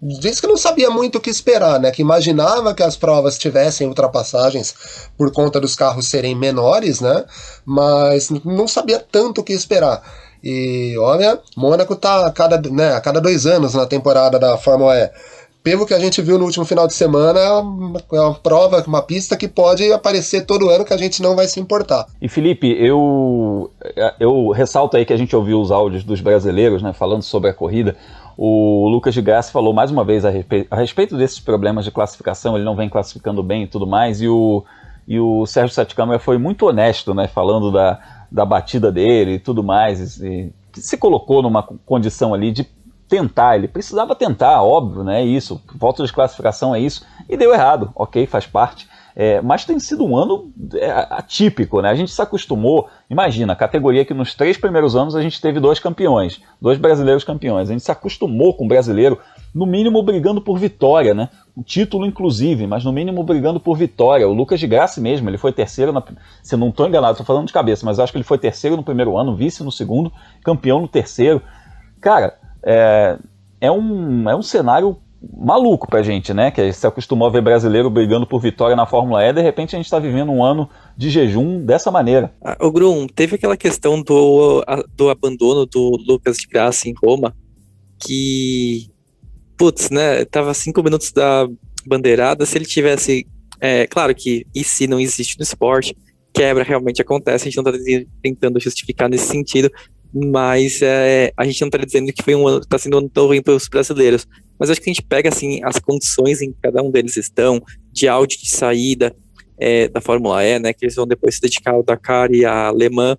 disse que não sabia muito o que esperar, né? Que imaginava que as provas tivessem ultrapassagens por conta dos carros serem menores, né? Mas não sabia tanto o que esperar. E olha, Mônaco tá a cada 2 anos na temporada da Fórmula E. Pelo que a gente viu no último final de semana, é uma prova, uma pista que pode aparecer todo ano que a gente não vai se importar. E Felipe, eu ressalto aí que a gente ouviu os áudios dos brasileiros, né, falando sobre a corrida. O Lucas de Grassi falou mais uma vez a respeito desses problemas de classificação, ele não vem classificando bem e tudo mais, e o Sérgio Sete Câmara foi muito honesto, né, falando da batida dele e tudo mais, e se colocou numa condição ali de tentar, ele precisava tentar, óbvio, né, isso, volta de classificação é isso, e deu errado, ok, faz parte, mas tem sido um ano atípico, né, a gente se acostumou, imagina, a categoria que nos 3 primeiros anos a gente teve 2 campeões, 2 brasileiros campeões, a gente se acostumou com o brasileiro, no mínimo brigando por vitória, né, um título inclusive, mas no mínimo brigando por vitória. O Lucas de Grassi mesmo, ele foi terceiro, se não estou enganado, estou falando de cabeça, mas eu acho que ele foi terceiro no primeiro ano, vice no segundo, campeão no terceiro. Cara, é um cenário maluco pra gente, né? Que se acostumou a ver brasileiro brigando por vitória na Fórmula E, de repente a gente está vivendo um ano de jejum dessa maneira. O Grum, teve aquela questão do abandono do Lucas de Grassi em Roma, que, putz, né? Tava 5 minutos da bandeirada, se ele tivesse, claro que e se não existe no esporte, quebra realmente acontece, a gente não tá tentando justificar nesse sentido, mas a gente não está dizendo que está sendo um ano tão ruim para os brasileiros. Mas acho que a gente pega assim, as condições em que cada um deles estão, de áudio de saída da Fórmula E, né, que eles vão depois se dedicar ao Dakar e a Le Mans.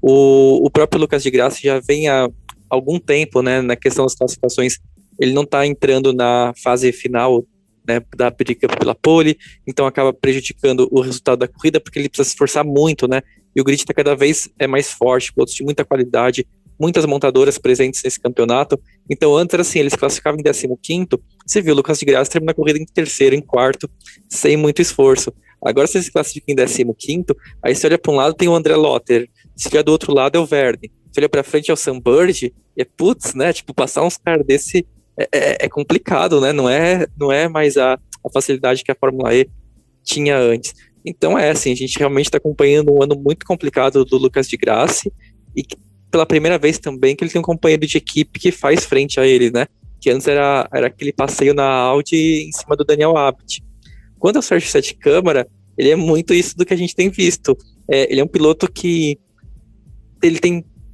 O próprio Lucas de Grassi já vem há algum tempo, né, na questão das classificações, ele não está entrando na fase final, né, da briga pela pole, então acaba prejudicando o resultado da corrida, porque ele precisa se esforçar muito, né, e o grid está cada vez mais forte, pilotos de muita qualidade, muitas montadoras presentes nesse campeonato. Então antes era assim, eles classificavam em 15º, você viu, o Lucas de Grassi termina a corrida em terceiro, em quarto, sem muito esforço. Agora você se classifica em 15º, aí você olha para um lado tem o André Lotter, se olha do outro lado é o Verne, se olha para frente é o Sam Bird, e é putz, né, tipo, passar uns caras desse é complicado, né, não é mais a facilidade que a Fórmula E tinha antes. Então assim, a gente realmente está acompanhando um ano muito complicado do Lucas de Grassi, e que, pela primeira vez também, que ele tem um companheiro de equipe que faz frente a ele, né, que antes era aquele passeio na Audi em cima do Daniel Abt. Quanto ao Sérgio Sete Câmara, ele é muito isso do que a gente tem visto. Ele é um piloto que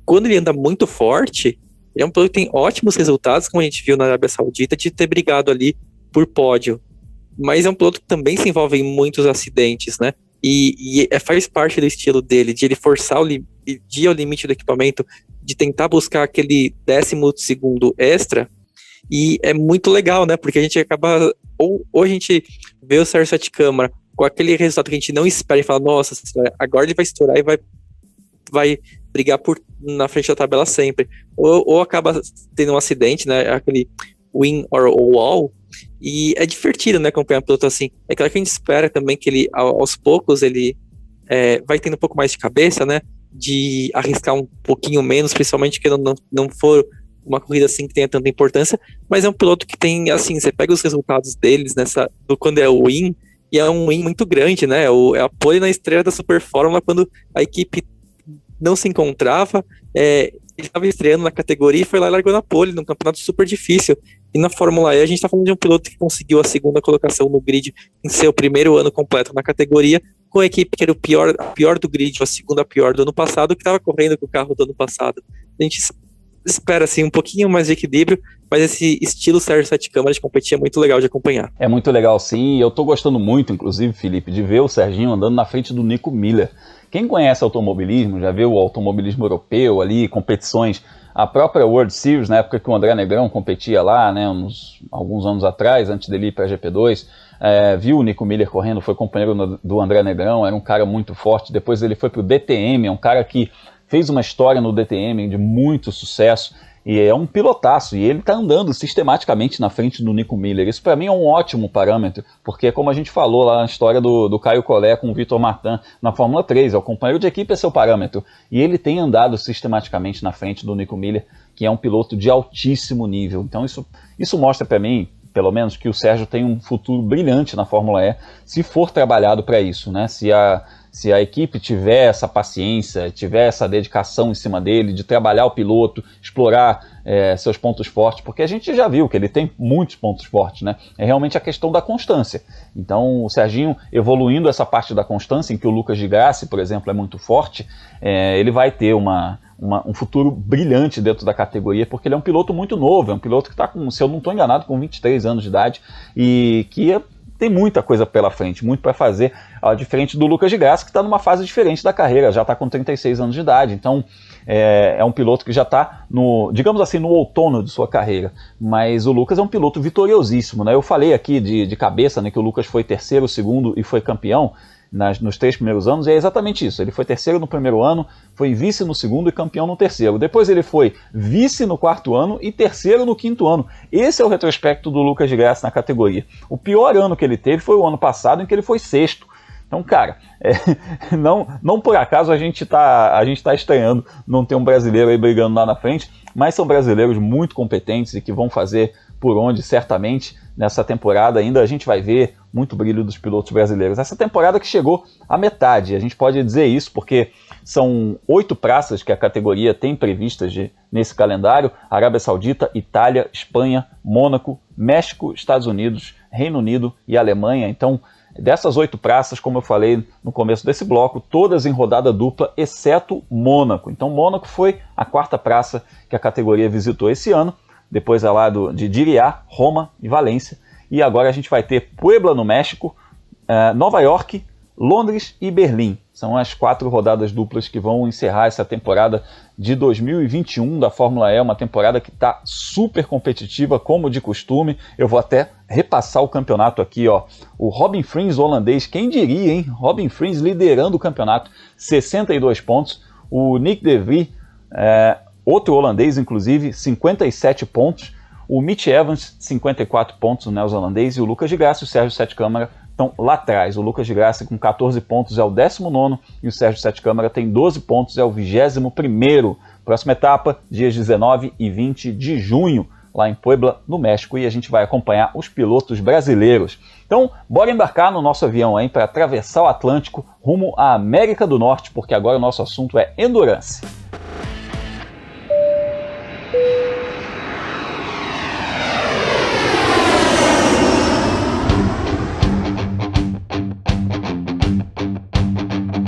quando ele anda muito forte, ele é um piloto que tem ótimos resultados, como a gente viu na Arábia Saudita, de ter brigado ali por pódio. Mas é um piloto que também se envolve em muitos acidentes, né? E faz parte do estilo dele, de ele forçar de ir ao limite do equipamento, de tentar buscar aquele 12º extra. E é muito legal, né? Porque a gente acaba... Ou a gente vê o Sérgio Sete Câmara com aquele resultado que a gente não espera e fala, nossa, agora ele vai estourar e vai brigar na frente da tabela sempre. Ou acaba tendo um acidente, né? Aquele win or all. E é divertido, né? Acompanhar um piloto assim. É claro que a gente espera também que ele, aos poucos, ele vai tendo um pouco mais de cabeça, né? De arriscar um pouquinho menos, principalmente que não for uma corrida assim que tenha tanta importância, mas é um piloto que tem, assim, você pega os resultados deles quando é o win, e é um win muito grande, né, é a pole na estreia da Super Fórmula, quando a equipe não se encontrava, ele estava estreando na categoria e foi lá e largou na pole, num campeonato super difícil. E na Fórmula E a gente está falando de um piloto que conseguiu a segunda colocação no grid em seu primeiro ano completo na categoria, com a equipe que era a pior do grid, ou a segunda pior do ano passado, que estava correndo com o carro do ano passado. A gente espera assim um pouquinho mais de equilíbrio, mas esse estilo Sérgio Sete Câmara de competir é muito legal de acompanhar. É muito legal, sim, e eu tô gostando muito, inclusive, Felipe, de ver o Serginho andando na frente do Nico Miller. Quem conhece automobilismo, já viu o automobilismo europeu ali, competições, a própria World Series, na época que o André Negrão competia lá, né, alguns anos atrás, antes dele ir para a GP2, viu o Nico Miller correndo, foi companheiro do André Negrão, era um cara muito forte, depois ele foi para o DTM, é um cara que fez uma história no DTM de muito sucesso, e é um pilotaço, e ele está andando sistematicamente na frente do Nico Miller. Isso para mim é um ótimo parâmetro, porque como a gente falou lá na história do Caio Collet com o Vitor Martin na Fórmula 3, o companheiro de equipe é seu parâmetro, e ele tem andado sistematicamente na frente do Nico Miller, que é um piloto de altíssimo nível. Então isso mostra para mim, pelo menos, que o Sérgio tem um futuro brilhante na Fórmula E, se for trabalhado para isso, né? Se a equipe tiver essa paciência, tiver essa dedicação em cima dele, de trabalhar o piloto, explorar seus pontos fortes, porque a gente já viu que ele tem muitos pontos fortes, né? É realmente a questão da constância. Então o Serginho evoluindo essa parte da constância, em que o Lucas de Grassi, por exemplo, é muito forte, ele vai ter um futuro brilhante dentro da categoria, porque ele é um piloto muito novo, é um piloto que está com, se eu não estou enganado, com 23 anos de idade, e que tem muita coisa pela frente, muito para fazer, diferente do Lucas de Grassi, que está numa fase diferente da carreira, já está com 36 anos de idade, então é um piloto que já está, digamos assim, no outono de sua carreira, mas o Lucas é um piloto vitoriosíssimo, né? Eu falei aqui de cabeça, né, que o Lucas foi terceiro, segundo e foi campeão nos 3 primeiros anos, e é exatamente isso. Ele foi terceiro no primeiro ano, foi vice no segundo e campeão no terceiro. Depois ele foi vice no 4º ano e terceiro no 5º ano. Esse é o retrospecto do Lucas de Grassi na categoria. O pior ano que ele teve foi o ano passado, em que ele foi sexto. Então, cara, não por acaso a gente tá estranhando não ter um brasileiro aí brigando lá na frente, mas são brasileiros muito competentes e que vão fazer por onde, certamente, nessa temporada ainda a gente vai ver muito brilho dos pilotos brasileiros. Essa temporada que chegou à metade, a gente pode dizer isso porque são 8 praças que a categoria tem previstas nesse calendário: Arábia Saudita, Itália, Espanha, Mônaco, México, Estados Unidos, Reino Unido e Alemanha. Então Dessas 8 praças, como eu falei no começo desse bloco, todas em rodada dupla, exceto Mônaco. Então Mônaco foi a 4ª praça que a categoria visitou esse ano, depois é lá de Diriá, Roma e Valência. E agora a gente vai ter Puebla no México, Nova York, Londres e Berlim. São as 4 rodadas duplas que vão encerrar essa temporada de 2021 da Fórmula E, uma temporada que está super competitiva, como de costume. Eu vou até repassar o campeonato aqui, ó. O Robin Frijns holandês, quem diria, hein? Robin Frijns liderando o campeonato, 62 pontos. O Nick de Vries, outro holandês, inclusive, 57 pontos. O Mitch Evans, 54 pontos, o neozelandês. E o Lucas de Graça e o Sérgio Sete Câmara estão lá atrás. O Lucas de Graça com 14 pontos é o 19º e o Sérgio Sete Câmara tem 12 pontos, é o 21º. Próxima etapa, dias 19 e 20 de junho, lá em Puebla, no México, e a gente vai acompanhar os pilotos brasileiros. Então, bora embarcar no nosso avião aí para atravessar o Atlântico rumo à América do Norte, porque agora o nosso assunto é endurance.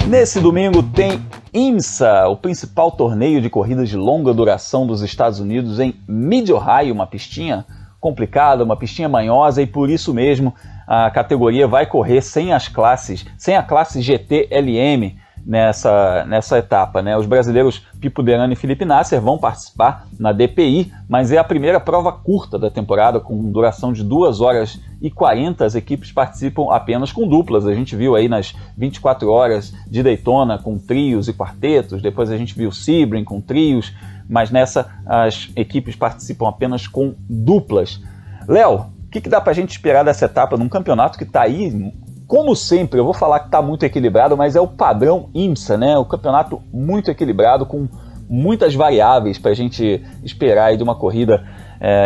Nesse domingo tem IMSA, o principal torneio de corridas de longa duração dos Estados Unidos em Mid-Ohio, uma pistinha complicada, uma pistinha manhosa, e por isso mesmo a categoria vai correr sem a classe GT-LM nessa etapa, né? Os brasileiros Pipo Derani e Felipe Nasser vão participar na DPI, mas é a primeira prova curta da temporada, com duração de 2 horas e 40. As equipes participam apenas com duplas. A gente viu aí nas 24 horas de Daytona com trios e quartetos, depois a gente viu Sebring com trios, mas nessa as equipes participam apenas com duplas. Léo, o que dá pra gente esperar dessa etapa num campeonato que tá aí, como sempre? Eu vou falar que está muito equilibrado, mas é o padrão IMSA, né? O campeonato muito equilibrado, com muitas variáveis para a gente esperar aí de uma corrida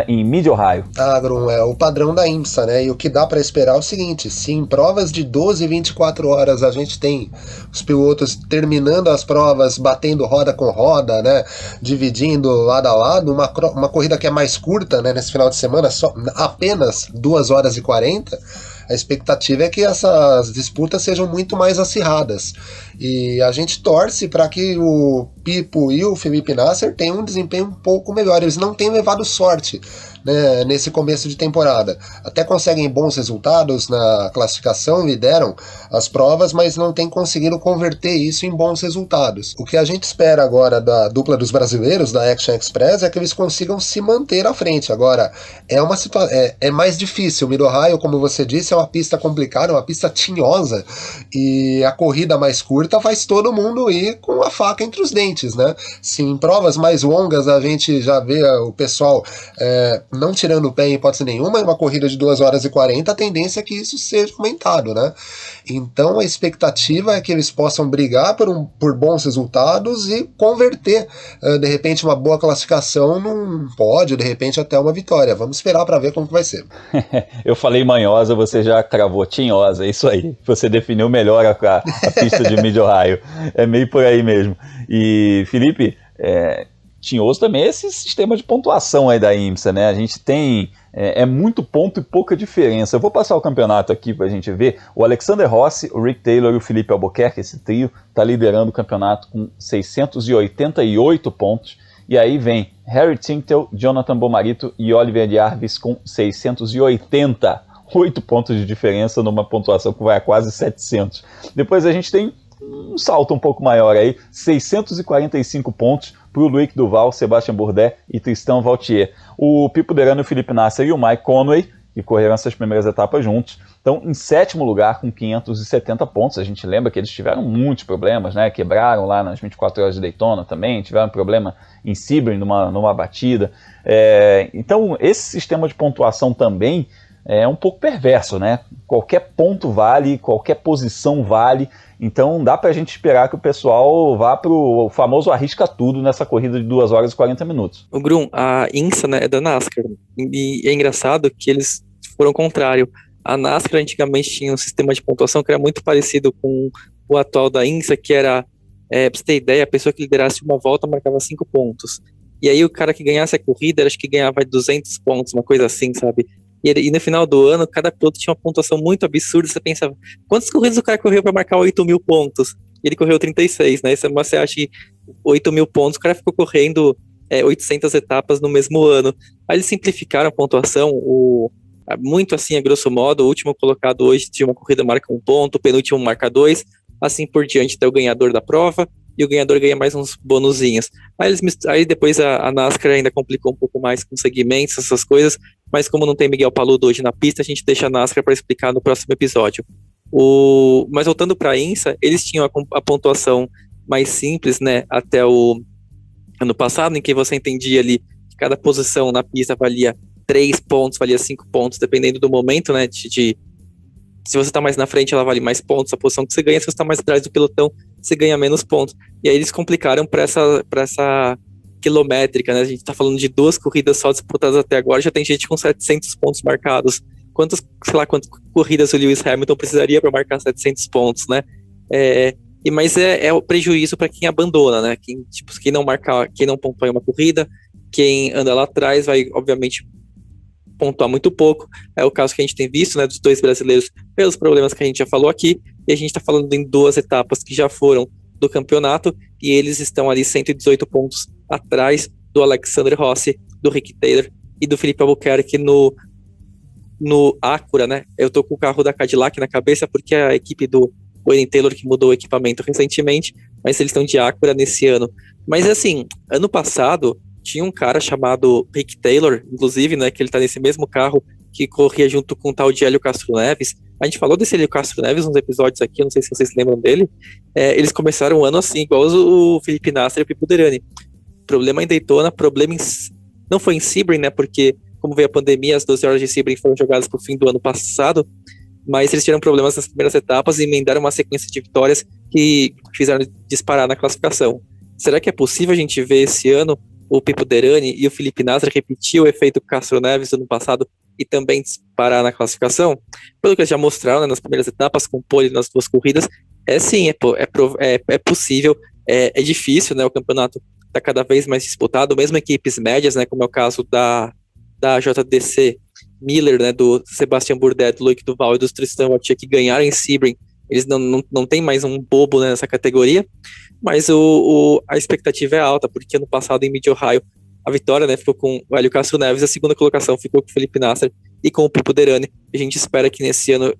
em Mid-Ohio. Grum, é o padrão da IMSA, né? E o que dá para esperar é o seguinte: se em provas de 12 e 24 horas a gente tem os pilotos terminando as provas, batendo roda com roda, né? Dividindo lado a lado, uma corrida que é mais curta, né? Nesse final de semana, só apenas 2 horas e 40, a expectativa é que essas disputas sejam muito mais acirradas. E a gente torce para que o Pipo e o Felipe Nasser tenham um desempenho um pouco melhor. Eles não têm levado sorte, né, nesse começo de temporada. Até conseguem bons resultados na classificação, lideram as provas, mas não têm conseguido converter isso em bons resultados. O que a gente espera agora da dupla dos brasileiros, da Action Express, é que eles consigam se manter à frente. Agora, é mais difícil. O Mid-Ohio, como você disse, é uma pista complicada, uma pista tinhosa, e a corrida mais curta faz todo mundo ir com a faca entre os dentes, né? Se em provas mais longas a gente já vê o pessoal não tirando o pé em hipótese nenhuma, em uma corrida de 2 horas e 40, a tendência é que isso seja aumentado, né? Então a expectativa é que eles possam brigar por bons resultados e converter, de repente, uma boa classificação num pódio, de repente até uma vitória. Vamos esperar para ver como que vai ser. Eu falei manhosa, você já cravou tinhosa, é isso aí. Você definiu melhor a pista de Mid-Ohio. É meio por aí mesmo. E, Felipe, tinhoso também é esse sistema de pontuação aí da IMSA, né? A gente tem muito ponto e pouca diferença. Eu vou passar o campeonato aqui pra gente ver. O Alexander Rossi, o Rick Taylor e o Felipe Albuquerque, esse trio, tá liderando o campeonato com 688 pontos. E aí vem Harry Tinkel, Jonathan Bomarito e Oliver de Arvis com 680. 8 pontos de diferença numa pontuação que vai a quase 700. Depois a gente tem um salto um pouco maior aí, 645 pontos para o Loic Duval, Sebastian Bourdais e Tristan Vautier. O Pipo Derani, o Felipe Nasser e o Mike Conway, que correram essas primeiras etapas juntos, estão em 7º lugar com 570 pontos. A gente lembra que eles tiveram muitos problemas, né? Quebraram lá nas 24 horas de Daytona também, tiveram problema em Sebring numa batida. Então esse sistema de pontuação também é um pouco perverso, né? Qualquer ponto vale, qualquer posição vale, então dá pra gente esperar que o pessoal vá pro famoso arrisca tudo nessa corrida de 2 horas e 40 minutos. O Grum, a IMSA, né, é da NASCAR, e é engraçado que eles foram ao contrário. A NASCAR antigamente tinha um sistema de pontuação que era muito parecido com o atual da IMSA, que era, pra você ter ideia, a pessoa que liderasse uma volta marcava 5 pontos. E aí o cara que ganhasse a corrida, acho que ganhava 200 pontos, uma coisa assim, sabe? E no final do ano, cada piloto tinha uma pontuação muito absurda. Você pensava, quantas corridas o cara correu para marcar 8.000 pontos? E ele correu 36, né? Você acha que 8.000 pontos, o cara ficou correndo 800 etapas no mesmo ano. Aí eles simplificaram a pontuação, muito assim, a grosso modo, o último colocado hoje de uma corrida marca 1 ponto, o penúltimo marca 2, assim por diante até o ganhador da prova, e o ganhador ganha mais uns bonuzinhos. Aí depois a NASCAR ainda complicou um pouco mais com segmentos, essas coisas, mas como não tem Miguel Paludo hoje na pista, a gente deixa a NASCAR para explicar no próximo episódio. Mas voltando para a IMSA, eles tinham a pontuação mais simples, né, até o ano passado, em que você entendia ali que cada posição na pista valia 3 pontos, valia 5 pontos, dependendo do momento, né, se você está mais na frente, ela vale mais pontos, a posição que você ganha. Se você está mais atrás do pelotão, você ganha menos pontos. E aí eles complicaram para essa quilométrica, né? A gente está falando de 2 corridas só disputadas até agora, já tem gente com 700 pontos marcados. Quantas corridas o Lewis Hamilton precisaria para marcar 700 pontos, né? Mas é o prejuízo para quem abandona, né? Quem não pontua em uma corrida, quem anda lá atrás vai, obviamente, pontuar muito pouco. É o caso que a gente tem visto, né, dos 2 brasileiros, pelos problemas que a gente já falou aqui, e a gente está falando em 2 etapas que já foram do campeonato, e eles estão ali 118 pontos atrás do Alexander Rossi, do Rick Taylor e do Felipe Albuquerque no Acura, né? Eu tô com o carro da Cadillac na cabeça porque é a equipe do Wayne Taylor que mudou o equipamento recentemente, mas eles estão de Acura nesse ano. Mas assim, ano passado tinha um cara chamado Rick Taylor, inclusive, né, que ele tá nesse mesmo carro que corria junto com o tal de Hélio Castro Neves. A gente falou desse Hélio Castro Neves nos episódios aqui, eu não sei se vocês lembram dele. Eles começaram o ano assim, igual o Felipe Nasser e o Pipo Derani. Problema em Daytona, não foi em Sebring, né, porque como veio a pandemia, as 12 horas de Sebring foram jogadas pro fim do ano passado, mas eles tiveram problemas nas primeiras etapas e emendaram uma sequência de vitórias que fizeram disparar na classificação. Será que é possível a gente ver esse ano o Pipo Derani e o Felipe Nasser repetir o efeito Castro Neves do ano passado e também disparar na classificação? Pelo que eles já mostraram, né, nas primeiras etapas, com pole nas 2 corridas, sim, é possível, é difícil, né, o campeonato está cada vez mais disputado, mesmo equipes médias, né, como é o caso da JDC Miller, né, do Sebastian Bourdais, do Loic Duval e do Tristan Wattier, que ganharam em Sebring. Eles não tem mais um bobo, né, nessa categoria, mas a expectativa é alta, porque ano passado em Mid-Ohio a vitória, né, ficou com o Hélio Castro Neves, a segunda colocação ficou com o Felipe Nasser e com o Pipo Derani. A gente espera que nesse ano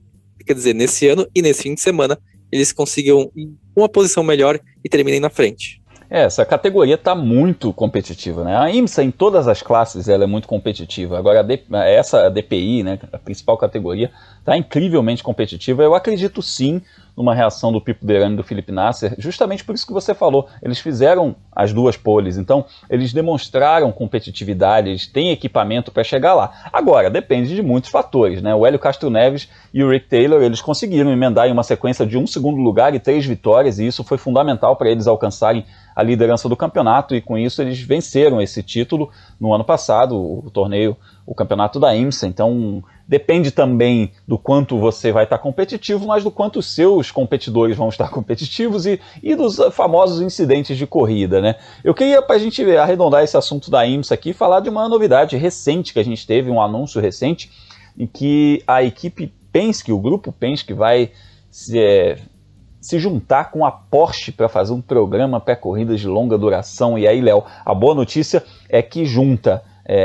e nesse fim de semana eles consigam uma posição melhor e terminem na frente. Essa categoria está muito competitiva, né? A IMSA em todas as classes ela é muito competitiva. Agora essa DPI, né, a principal categoria, está incrivelmente competitiva. Eu acredito sim numa reação do Pipo Derani e do Felipe Nasser, justamente por isso que você falou. Eles fizeram as 2 poles, então eles demonstraram competitividade, eles têm equipamento para chegar lá. Agora, depende de muitos fatores, né? O Hélio Castro Neves e o Rick Taylor, eles conseguiram emendar em uma sequência de 1 segundo lugar e 3 vitórias, e isso foi fundamental para eles alcançarem a liderança do campeonato, e com isso eles venceram esse título no ano passado, o torneio, o campeonato da IMSA. Então depende também do quanto você vai estar competitivo, mas do quanto os seus competidores vão estar competitivos e dos famosos incidentes de corrida, né? Eu queria, para a gente arredondar esse assunto da IMSA aqui, falar de uma novidade recente que a gente teve, um anúncio recente, em que a equipe Penske, o grupo Penske, vai se juntar com a Porsche para fazer um programa para corridas de longa duração. E aí, Léo, a boa notícia é que junta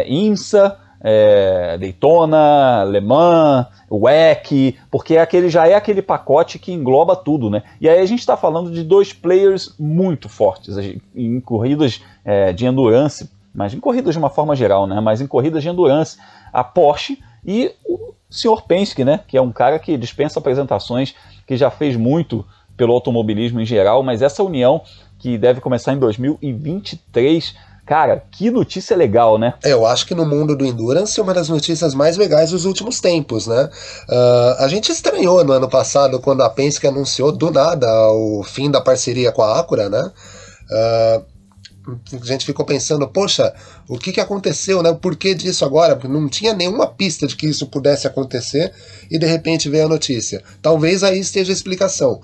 IMSA, Daytona, Le Mans, WEC, porque já é aquele pacote que engloba tudo, né? E aí a gente está falando de 2 players muito fortes em corridas de endurance, mas em corridas de uma forma geral, né? Mas em corridas de endurance, a Porsche e o Sr. Penske, né? Que é um cara que dispensa apresentações, que já fez muito pelo automobilismo em geral, mas essa união que deve começar em 2023, cara, que notícia legal, né? Eu acho que no mundo do Endurance é uma das notícias mais legais dos últimos tempos, né? A gente estranhou no ano passado quando a Penske anunciou do nada o fim da parceria com a Acura, né? A gente ficou pensando, poxa, o que aconteceu, né? O porquê disso agora? Porque não tinha nenhuma pista de que isso pudesse acontecer e de repente veio a notícia. Talvez aí esteja a explicação.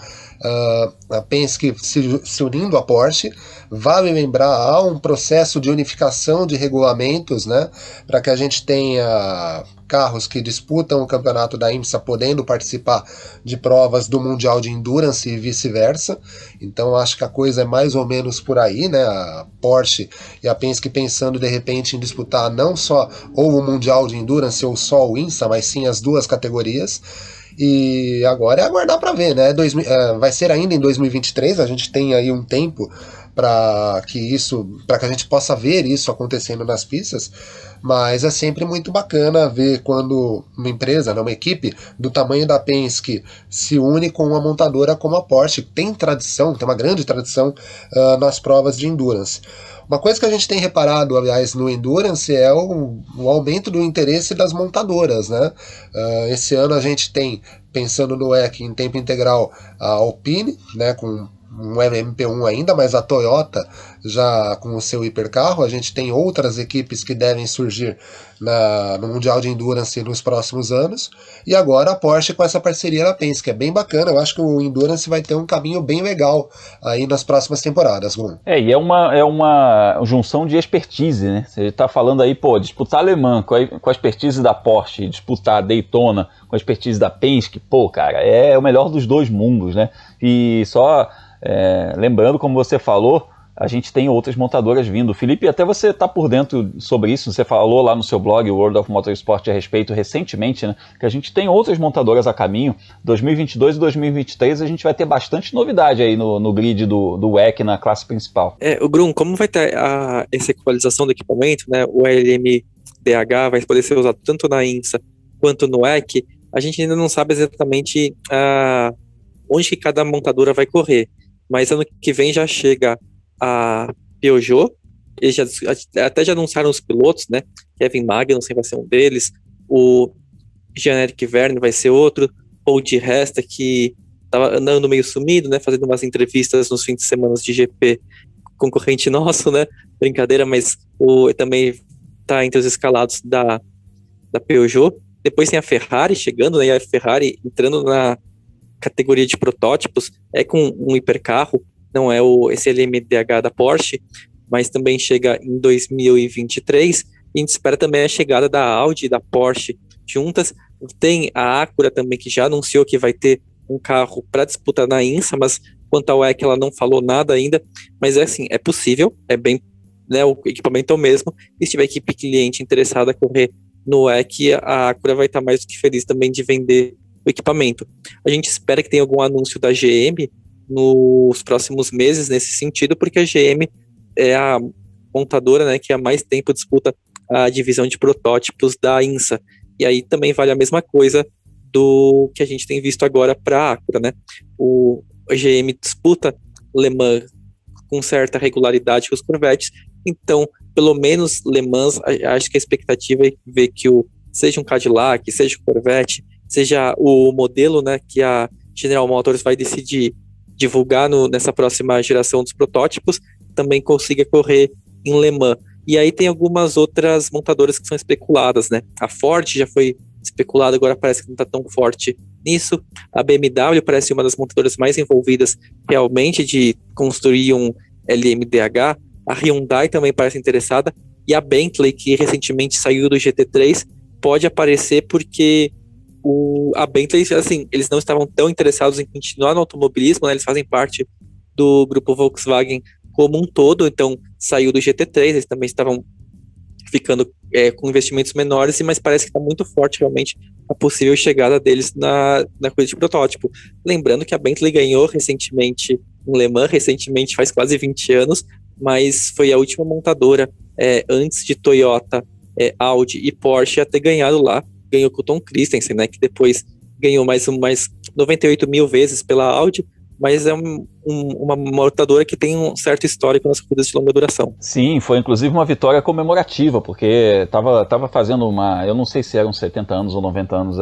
a Penske se unindo à Porsche. Vale lembrar, há um processo de unificação de regulamentos, né, para que a gente tenha carros que disputam o campeonato da IMSA podendo participar de provas do Mundial de Endurance e vice-versa. Então acho que a coisa é mais ou menos por aí, né? A Porsche e a Penske pensando de repente em disputar não só ou o Mundial de Endurance ou só o IMSA, mas sim as duas categorias. E agora é aguardar para ver, né? Vai ser ainda em 2023, a gente tem aí um tempo para que a gente possa ver isso acontecendo nas pistas, mas é sempre muito bacana ver quando uma empresa, uma equipe do tamanho da Penske se une com uma montadora como a Porsche, que tem uma grande tradição nas provas de Endurance. Uma coisa que a gente tem reparado, aliás, no Endurance é o aumento do interesse das montadoras, né? Esse ano a gente tem, pensando no WEC em tempo integral, a Alpine, né, com um LMP1 ainda, mas a Toyota já com o seu hipercarro. A gente tem outras equipes que devem surgir no Mundial de Endurance nos próximos anos, e agora a Porsche com essa parceria da Penske, que é bem bacana. Eu acho que o Endurance vai ter um caminho bem legal aí nas próximas temporadas, Gun. E é uma junção de expertise, né? Você está falando aí, disputar Le Mans com a expertise da Porsche, disputar Daytona com a expertise da Penske, cara, é o melhor dos dois mundos, né? E só lembrando, como você falou, a gente tem outras montadoras vindo. Felipe, até você está por dentro sobre isso, você falou lá no seu blog, World of Motorsport, a respeito recentemente, né, que a gente tem outras montadoras a caminho. 2022 e 2023 a gente vai ter bastante novidade aí no grid do WEC na classe principal. O Grum, como vai ter essa equalização do equipamento, né, o LMDH vai poder ser usado tanto na IMSA quanto no WEC, a gente ainda não sabe exatamente onde que cada montadora vai correr. Mas ano que vem já chega a Peugeot, eles até já anunciaram os pilotos, né? Kevin Magnussen vai ser um deles, o Jean-Eric Vergne vai ser outro, Paul di Resta, que estava andando meio sumido, né? Fazendo umas entrevistas nos fins de semana de GP, concorrente nosso, né? Brincadeira, mas também está entre os escalados da Peugeot. Depois tem a Ferrari chegando, né? E a Ferrari entrando na categoria de protótipos, com um hipercarro, não é esse LMDH da Porsche, mas também chega em 2023, e a gente espera também a chegada da Audi e da Porsche juntas. Tem a Acura também, que já anunciou que vai ter um carro para disputar na IMSA, mas quanto ao WEC ela não falou nada ainda, mas é possível, é bem, né, o equipamento é o mesmo, e se tiver equipe cliente interessada a correr no WEC, a Acura vai estar mais do que feliz também de vender o equipamento. A gente espera que tenha algum anúncio da GM nos próximos meses nesse sentido, porque a GM é a montadora, né, que há mais tempo disputa a divisão de protótipos da IMSA, e aí também vale a mesma coisa do que a gente tem visto agora para a Acura, né? A GM disputa Le Mans com certa regularidade com os Corvettes, então pelo menos Le Mans, acho que a expectativa é ver que seja um Cadillac, seja um Corvette, seja o modelo, né, que a General Motors vai decidir divulgar nessa próxima geração dos protótipos, também consiga correr em Le Mans. E aí tem algumas outras montadoras que são especuladas, né? A Ford já foi especulada, agora parece que não está tão forte nisso. A BMW parece uma das montadoras mais envolvidas realmente de construir um LMDH. A Hyundai também parece interessada. E a Bentley, que recentemente saiu do GT3, pode aparecer porque a Bentley, eles não estavam tão interessados em continuar no automobilismo, né? Eles fazem parte do grupo Volkswagen como um todo, então saiu do GT3, eles também estavam ficando com investimentos menores, mas parece que está muito forte realmente a possível chegada deles na coisa de protótipo. Lembrando que a Bentley ganhou recentemente em Le Mans, faz quase 20 anos, mas foi a última montadora antes de Toyota, Audi e Porsche a ter ganhado lá. Ganhou com o Tom Christensen, né, que depois ganhou mais 98 mil vezes pela Audi, mas é uma montadora que tem um certo histórico nas corridas de longa duração. Sim, foi inclusive uma vitória comemorativa, porque estava fazendo eu não sei se eram 70 anos ou 90 anos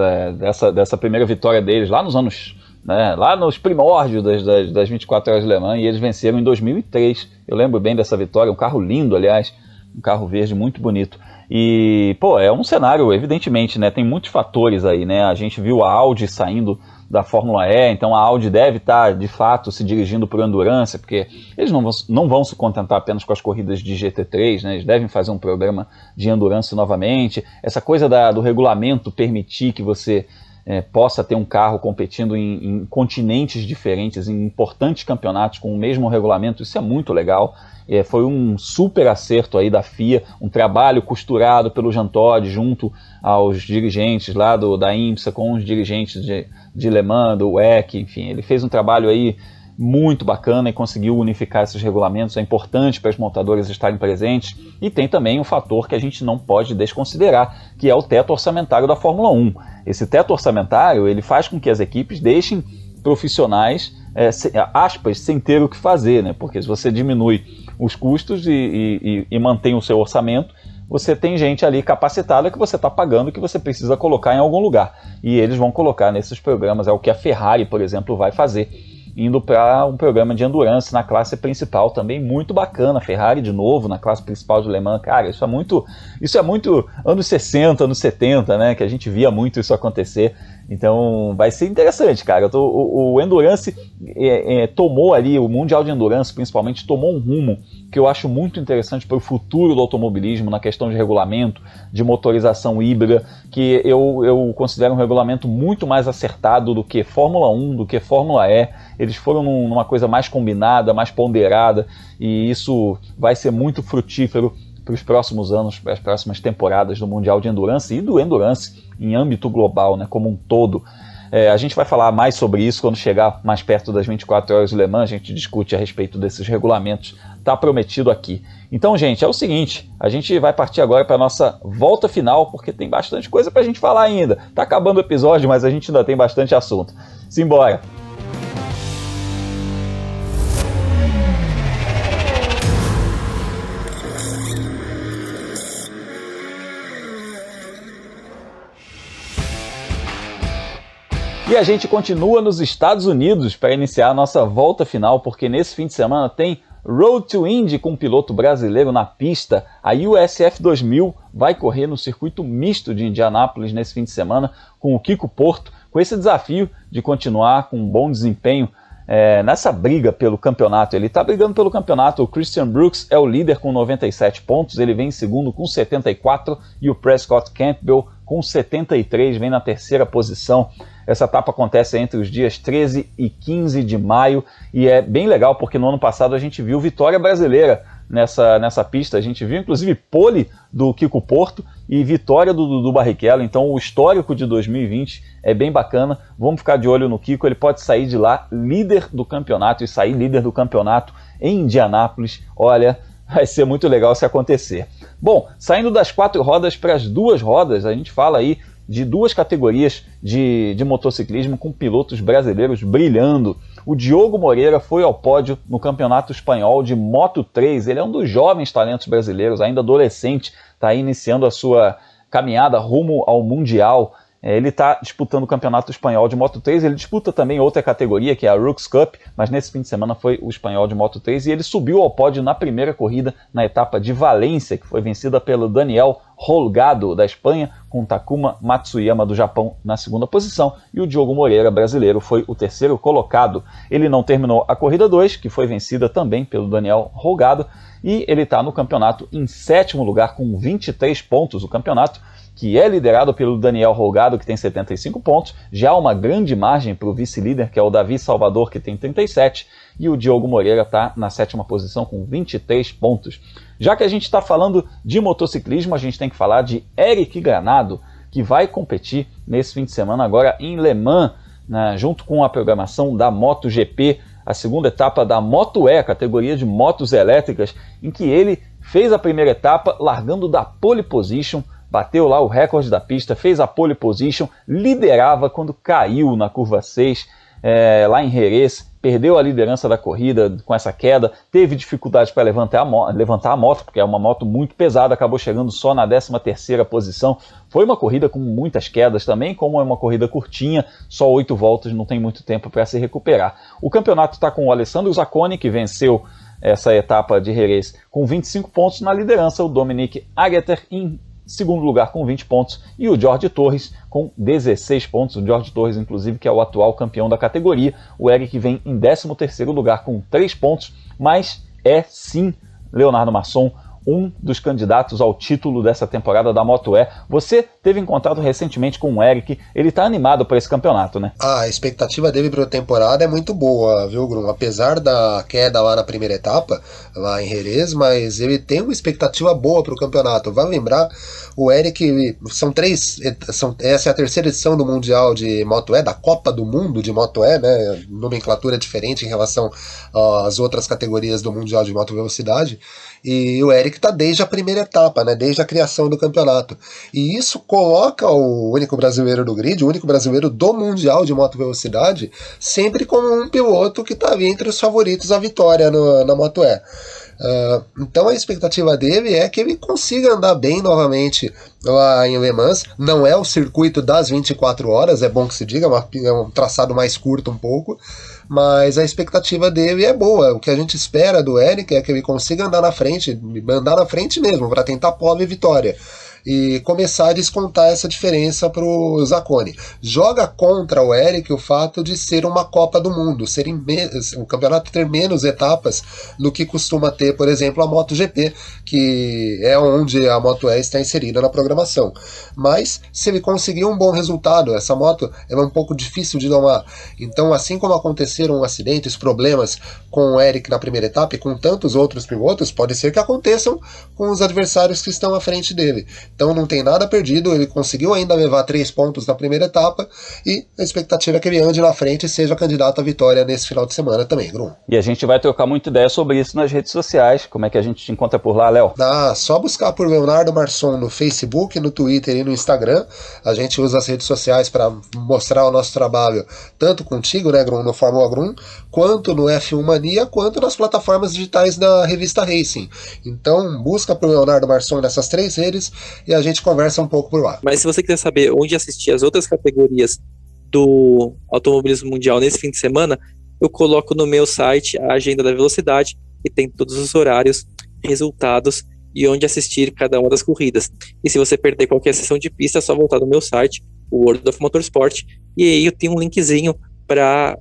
dessa primeira vitória deles, lá nos anos, né, lá nos primórdios das 24 horas de Le Mans, e eles venceram em 2003. Eu lembro bem dessa vitória, um carro lindo, aliás, um carro verde muito bonito. E, pô, é um cenário, evidentemente, né, tem muitos fatores aí, né, a gente viu a Audi saindo da Fórmula E, então a Audi deve estar, de fato, se dirigindo para o Endurance, porque eles não vão se contentar apenas com as corridas de GT3, né, eles devem fazer um programa de Endurance novamente. Essa coisa do regulamento permitir que você possa ter um carro competindo em continentes diferentes, em importantes campeonatos com o mesmo regulamento, isso é muito legal. Foi um super acerto aí da FIA, um trabalho costurado pelo Jean Todt junto aos dirigentes lá da IMSA, com os dirigentes de Le Mans, do WEC, enfim, ele fez um trabalho aí muito bacana e conseguiu unificar esses regulamentos. É importante para as montadoras estarem presentes, e tem também um fator que a gente não pode desconsiderar, que é o teto orçamentário da Fórmula 1. Esse teto orçamentário ele faz com que as equipes deixem profissionais, aspas, sem ter o que fazer, né? Porque se você diminui os custos e mantém o seu orçamento, você tem gente ali capacitada que você está pagando, que você precisa colocar em algum lugar. E eles vão colocar nesses programas, é o que a Ferrari, por exemplo, vai fazer, indo para um programa de endurance na classe principal, também muito bacana. Ferrari de novo na classe principal de Le Mans, cara, isso é muito anos 60, anos 70, né, que a gente via muito isso acontecer. Então vai ser interessante, cara. O Endurance tomou ali, o Mundial de Endurance principalmente, tomou um rumo que eu acho muito interessante para o futuro do automobilismo, na questão de regulamento, de motorização híbrida, que eu considero um regulamento muito mais acertado do que Fórmula 1, do que Fórmula E. Eles foram numa coisa mais combinada, mais ponderada, e isso vai ser muito frutífero para os próximos anos, para as próximas temporadas do Mundial de Endurance e do Endurance em âmbito global, né, como um todo. A gente vai falar mais sobre isso quando chegar mais perto das 24 horas de Le Mans, a gente discute a respeito desses regulamentos, está prometido aqui. Então, gente, é o seguinte, a gente vai partir agora para a nossa volta final, porque tem bastante coisa para a gente falar ainda. Está acabando o episódio, mas a gente ainda tem bastante assunto. Simbora! E a gente continua nos Estados Unidos para iniciar a nossa volta final, porque nesse fim de semana tem Road to Indy com um piloto brasileiro na pista. A USF 2000 vai correr no circuito misto de Indianápolis nesse fim de semana com o Kiko Porto, com esse desafio de continuar com um bom desempenho nessa briga pelo campeonato. Ele está brigando pelo campeonato. O Christian Brooks é o líder com 97 pontos, ele vem em segundo com 74, e o Prescott Campbell com 73 vem na terceira posição. Essa etapa acontece entre os dias 13 e 15 de maio, e é bem legal porque no ano passado a gente viu vitória brasileira nessa pista. A gente viu inclusive pole do Kiko Porto e vitória do Dudu Barrichello. Então o histórico de 2020 é bem bacana. Vamos ficar de olho no Kiko, ele pode sair de lá líder do campeonato, e sair líder do campeonato em Indianápolis, olha, vai ser muito legal se acontecer. Bom, saindo das 4 rodas para as 2 rodas, a gente fala aí de 2 categorias de motociclismo com pilotos brasileiros brilhando. O Diogo Moreira foi ao pódio no Campeonato Espanhol de Moto3. Ele é um dos jovens talentos brasileiros, ainda adolescente, está iniciando a sua caminhada rumo ao Mundial. Ele está disputando o Campeonato Espanhol de Moto3, ele disputa também outra categoria, que é a Rooks Cup, mas nesse fim de semana foi o Espanhol de Moto3, e ele subiu ao pódio na primeira corrida, na etapa de Valência, que foi vencida pelo Daniel Holgado, da Espanha, com Takuma Matsuyama, do Japão, na segunda posição, e o Diogo Moreira, brasileiro, foi o terceiro colocado. Ele não terminou a corrida 2, que foi vencida também pelo Daniel Holgado, e ele está no campeonato em 7º lugar, com 23 pontos. O campeonato, que é liderado pelo Daniel Holgado, que tem 75 pontos, já há uma grande margem para o vice-líder, que é o Davi Salvador, que tem 37, e o Diogo Moreira está na 7ª posição com 23 pontos. Já que a gente está falando de motociclismo, a gente tem que falar de Eric Granado, que vai competir nesse fim de semana agora em Le Mans, né, junto com a programação da MotoGP, a segunda etapa da Moto E, categoria de motos elétricas, em que ele fez a primeira etapa largando da pole position, bateu lá o recorde da pista, fez a pole position, liderava quando caiu na curva 6, lá em Jerez, perdeu a liderança da corrida com essa queda, teve dificuldade para levantar a moto, porque é uma moto muito pesada, acabou chegando só na 13ª posição. Foi uma corrida com muitas quedas também, como é uma corrida curtinha, só 8 voltas, não tem muito tempo para se recuperar. O campeonato está com o Alessandro Zacconi, que venceu essa etapa de Jerez com 25 pontos. Na liderança, o Dominic Aegerter em segundo lugar com 20 pontos e o Jorge Torres com 16 pontos. O Jorge Torres, inclusive, que é o atual campeão da categoria. O Eric vem em 13º lugar com 3 pontos, mas é sim, Leonardo Masson, um dos candidatos ao título dessa temporada da Moto E. Você teve em contato recentemente com o Eric, ele está animado para esse campeonato, né? A expectativa dele para a temporada é muito boa, viu, Grum? Apesar da queda lá na primeira etapa, lá em Jerez, mas ele tem uma expectativa boa para o campeonato. Vai lembrar, o Eric, essa é a terceira edição do Mundial de Moto E, da Copa do Mundo de Moto E, né? Nomenclatura diferente em relação às outras categorias do Mundial de Moto Velocidade. E o Eric está desde a primeira etapa, né, desde a criação do campeonato. E isso coloca o único brasileiro do grid, o único brasileiro do Mundial de Moto Velocidade, sempre como um piloto que está ali entre os favoritos à vitória na Moto E. Então a expectativa dele é que ele consiga andar bem novamente lá em Le Mans. Não é o circuito das 24 horas, é bom que se diga, é um traçado mais curto um pouco, mas a expectativa dele é boa. O que a gente espera do Eric é que ele consiga andar na frente mesmo, para tentar pole e vitória, e começar a descontar essa diferença para o Zacconi. Joga contra o Eric o fato de ser uma Copa do Mundo, o campeonato ter menos etapas do que costuma ter, por exemplo, a MotoGP, que é onde a Moto E está inserida na programação. Mas, se ele conseguir um bom resultado, essa moto é um pouco difícil de domar. Então, assim como aconteceram acidentes, problemas com o Eric na primeira etapa e com tantos outros pilotos, pode ser que aconteçam com os adversários que estão à frente dele. Então não tem nada perdido, ele conseguiu ainda levar 3 pontos na primeira etapa e a expectativa é que ele ande na frente e seja candidato à vitória nesse final de semana também, Grum. E a gente vai trocar muita ideia sobre isso nas redes sociais. Como é que a gente te encontra por lá, Léo? Só buscar por Leonardo Marçom no Facebook, no Twitter e no Instagram. A gente usa as redes sociais para mostrar o nosso trabalho tanto contigo, né, Grum, no Fórmula Grum, quanto no F1 Mania, quanto nas plataformas digitais da revista Racing. Então busca por Leonardo Marçom nessas 3 redes e a gente conversa um pouco por lá. Mas se você quiser saber onde assistir as outras categorias do automobilismo mundial nesse fim de semana, eu coloco no meu site a agenda da velocidade, que tem todos os horários, resultados e onde assistir cada uma das corridas. E se você perder qualquer sessão de pista, é só voltar no meu site, o World of Motorsport, e aí eu tenho um linkzinho para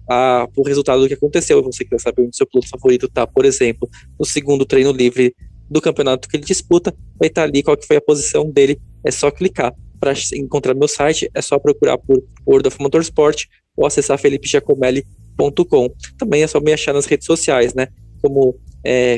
o resultado do que aconteceu. Se você quiser saber onde seu piloto favorito está, por exemplo, no segundo treino livre do campeonato que ele disputa, vai estar ali qual que foi a posição dele, é só clicar. Para encontrar meu site, é só procurar por World of Motorsport ou acessar felipegiacomelli.com. Também é só me achar nas redes sociais, né? Como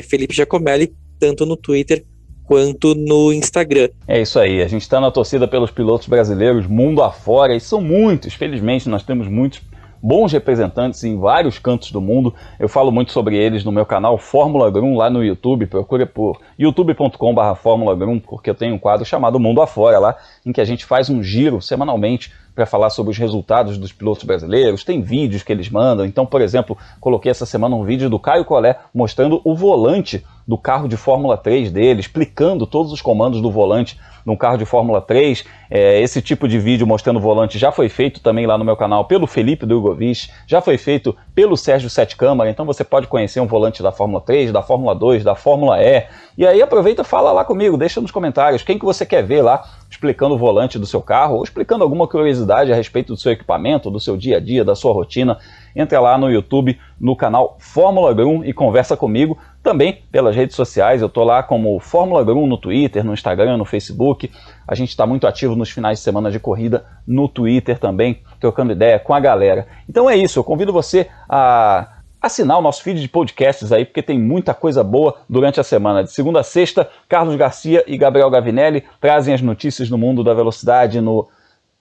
Felipe Giacomelli, tanto no Twitter quanto no Instagram. É isso aí, a gente está na torcida pelos pilotos brasileiros mundo afora, e são muitos, felizmente nós temos muitos bons representantes em vários cantos do mundo. Eu falo muito sobre eles no meu canal Fórmula Grum lá no YouTube. Procure por youtube.com/Fórmula Grum, porque eu tenho um quadro chamado Mundo Afora lá, em que a gente faz um giro semanalmente para falar sobre os resultados dos pilotos brasileiros. Tem vídeos que eles mandam. Então, por exemplo, coloquei essa semana um vídeo do Caio Collet mostrando o volante do carro de Fórmula 3 dele, explicando todos os comandos do volante num carro de Fórmula 3. Esse tipo de vídeo mostrando o volante já foi feito também lá no meu canal pelo Felipe Drogovic, já foi feito pelo Sérgio Sete Câmara, então você pode conhecer um volante da Fórmula 3, da Fórmula 2, da Fórmula E. E aí aproveita e fala lá comigo, deixa nos comentários quem que você quer ver lá explicando o volante do seu carro ou explicando alguma curiosidade a respeito do seu equipamento, do seu dia a dia, da sua rotina. Entra lá no YouTube, no canal Fórmula Grum e conversa comigo. Também pelas redes sociais, eu tô lá como Fórmula Grum no Twitter, no Instagram, no Facebook. A gente está muito ativo nos finais de semana de corrida no Twitter também, trocando ideia com a galera. Então é isso, eu convido você a assinar o nosso feed de podcasts aí, porque tem muita coisa boa durante a semana. De segunda a sexta, Carlos Garcia e Gabriel Gavinelli trazem as notícias do mundo da velocidade no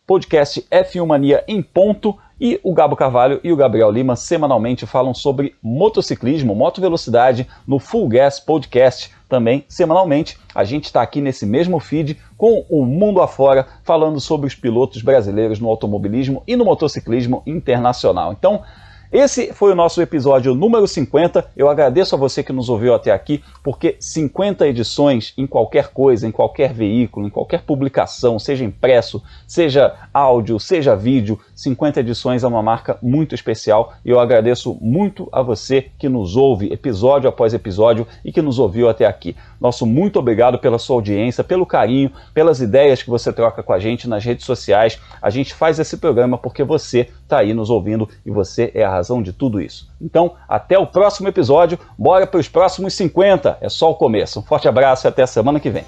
podcast F1 Mania em ponto, e o Gabo Carvalho e o Gabriel Lima semanalmente falam sobre motociclismo, motovelocidade no Full Gas Podcast. Também semanalmente a gente está aqui nesse mesmo feed com o Mundo Afora, falando sobre os pilotos brasileiros no automobilismo e no motociclismo internacional. Então Esse foi o nosso episódio número 50. Eu agradeço a você que nos ouviu até aqui, porque 50 edições em qualquer coisa, em qualquer veículo, em qualquer publicação, seja impresso, seja áudio, seja vídeo, 50 edições é uma marca muito especial e eu agradeço muito a você que nos ouve episódio após episódio e que nos ouviu até aqui. Nosso muito obrigado pela sua audiência, pelo carinho, pelas ideias que você troca com a gente nas redes sociais. A gente faz esse programa porque você está aí nos ouvindo e você é a razão de tudo isso. Então, até o próximo episódio, bora para os próximos 50, é só o começo. Um forte abraço e até a semana que vem.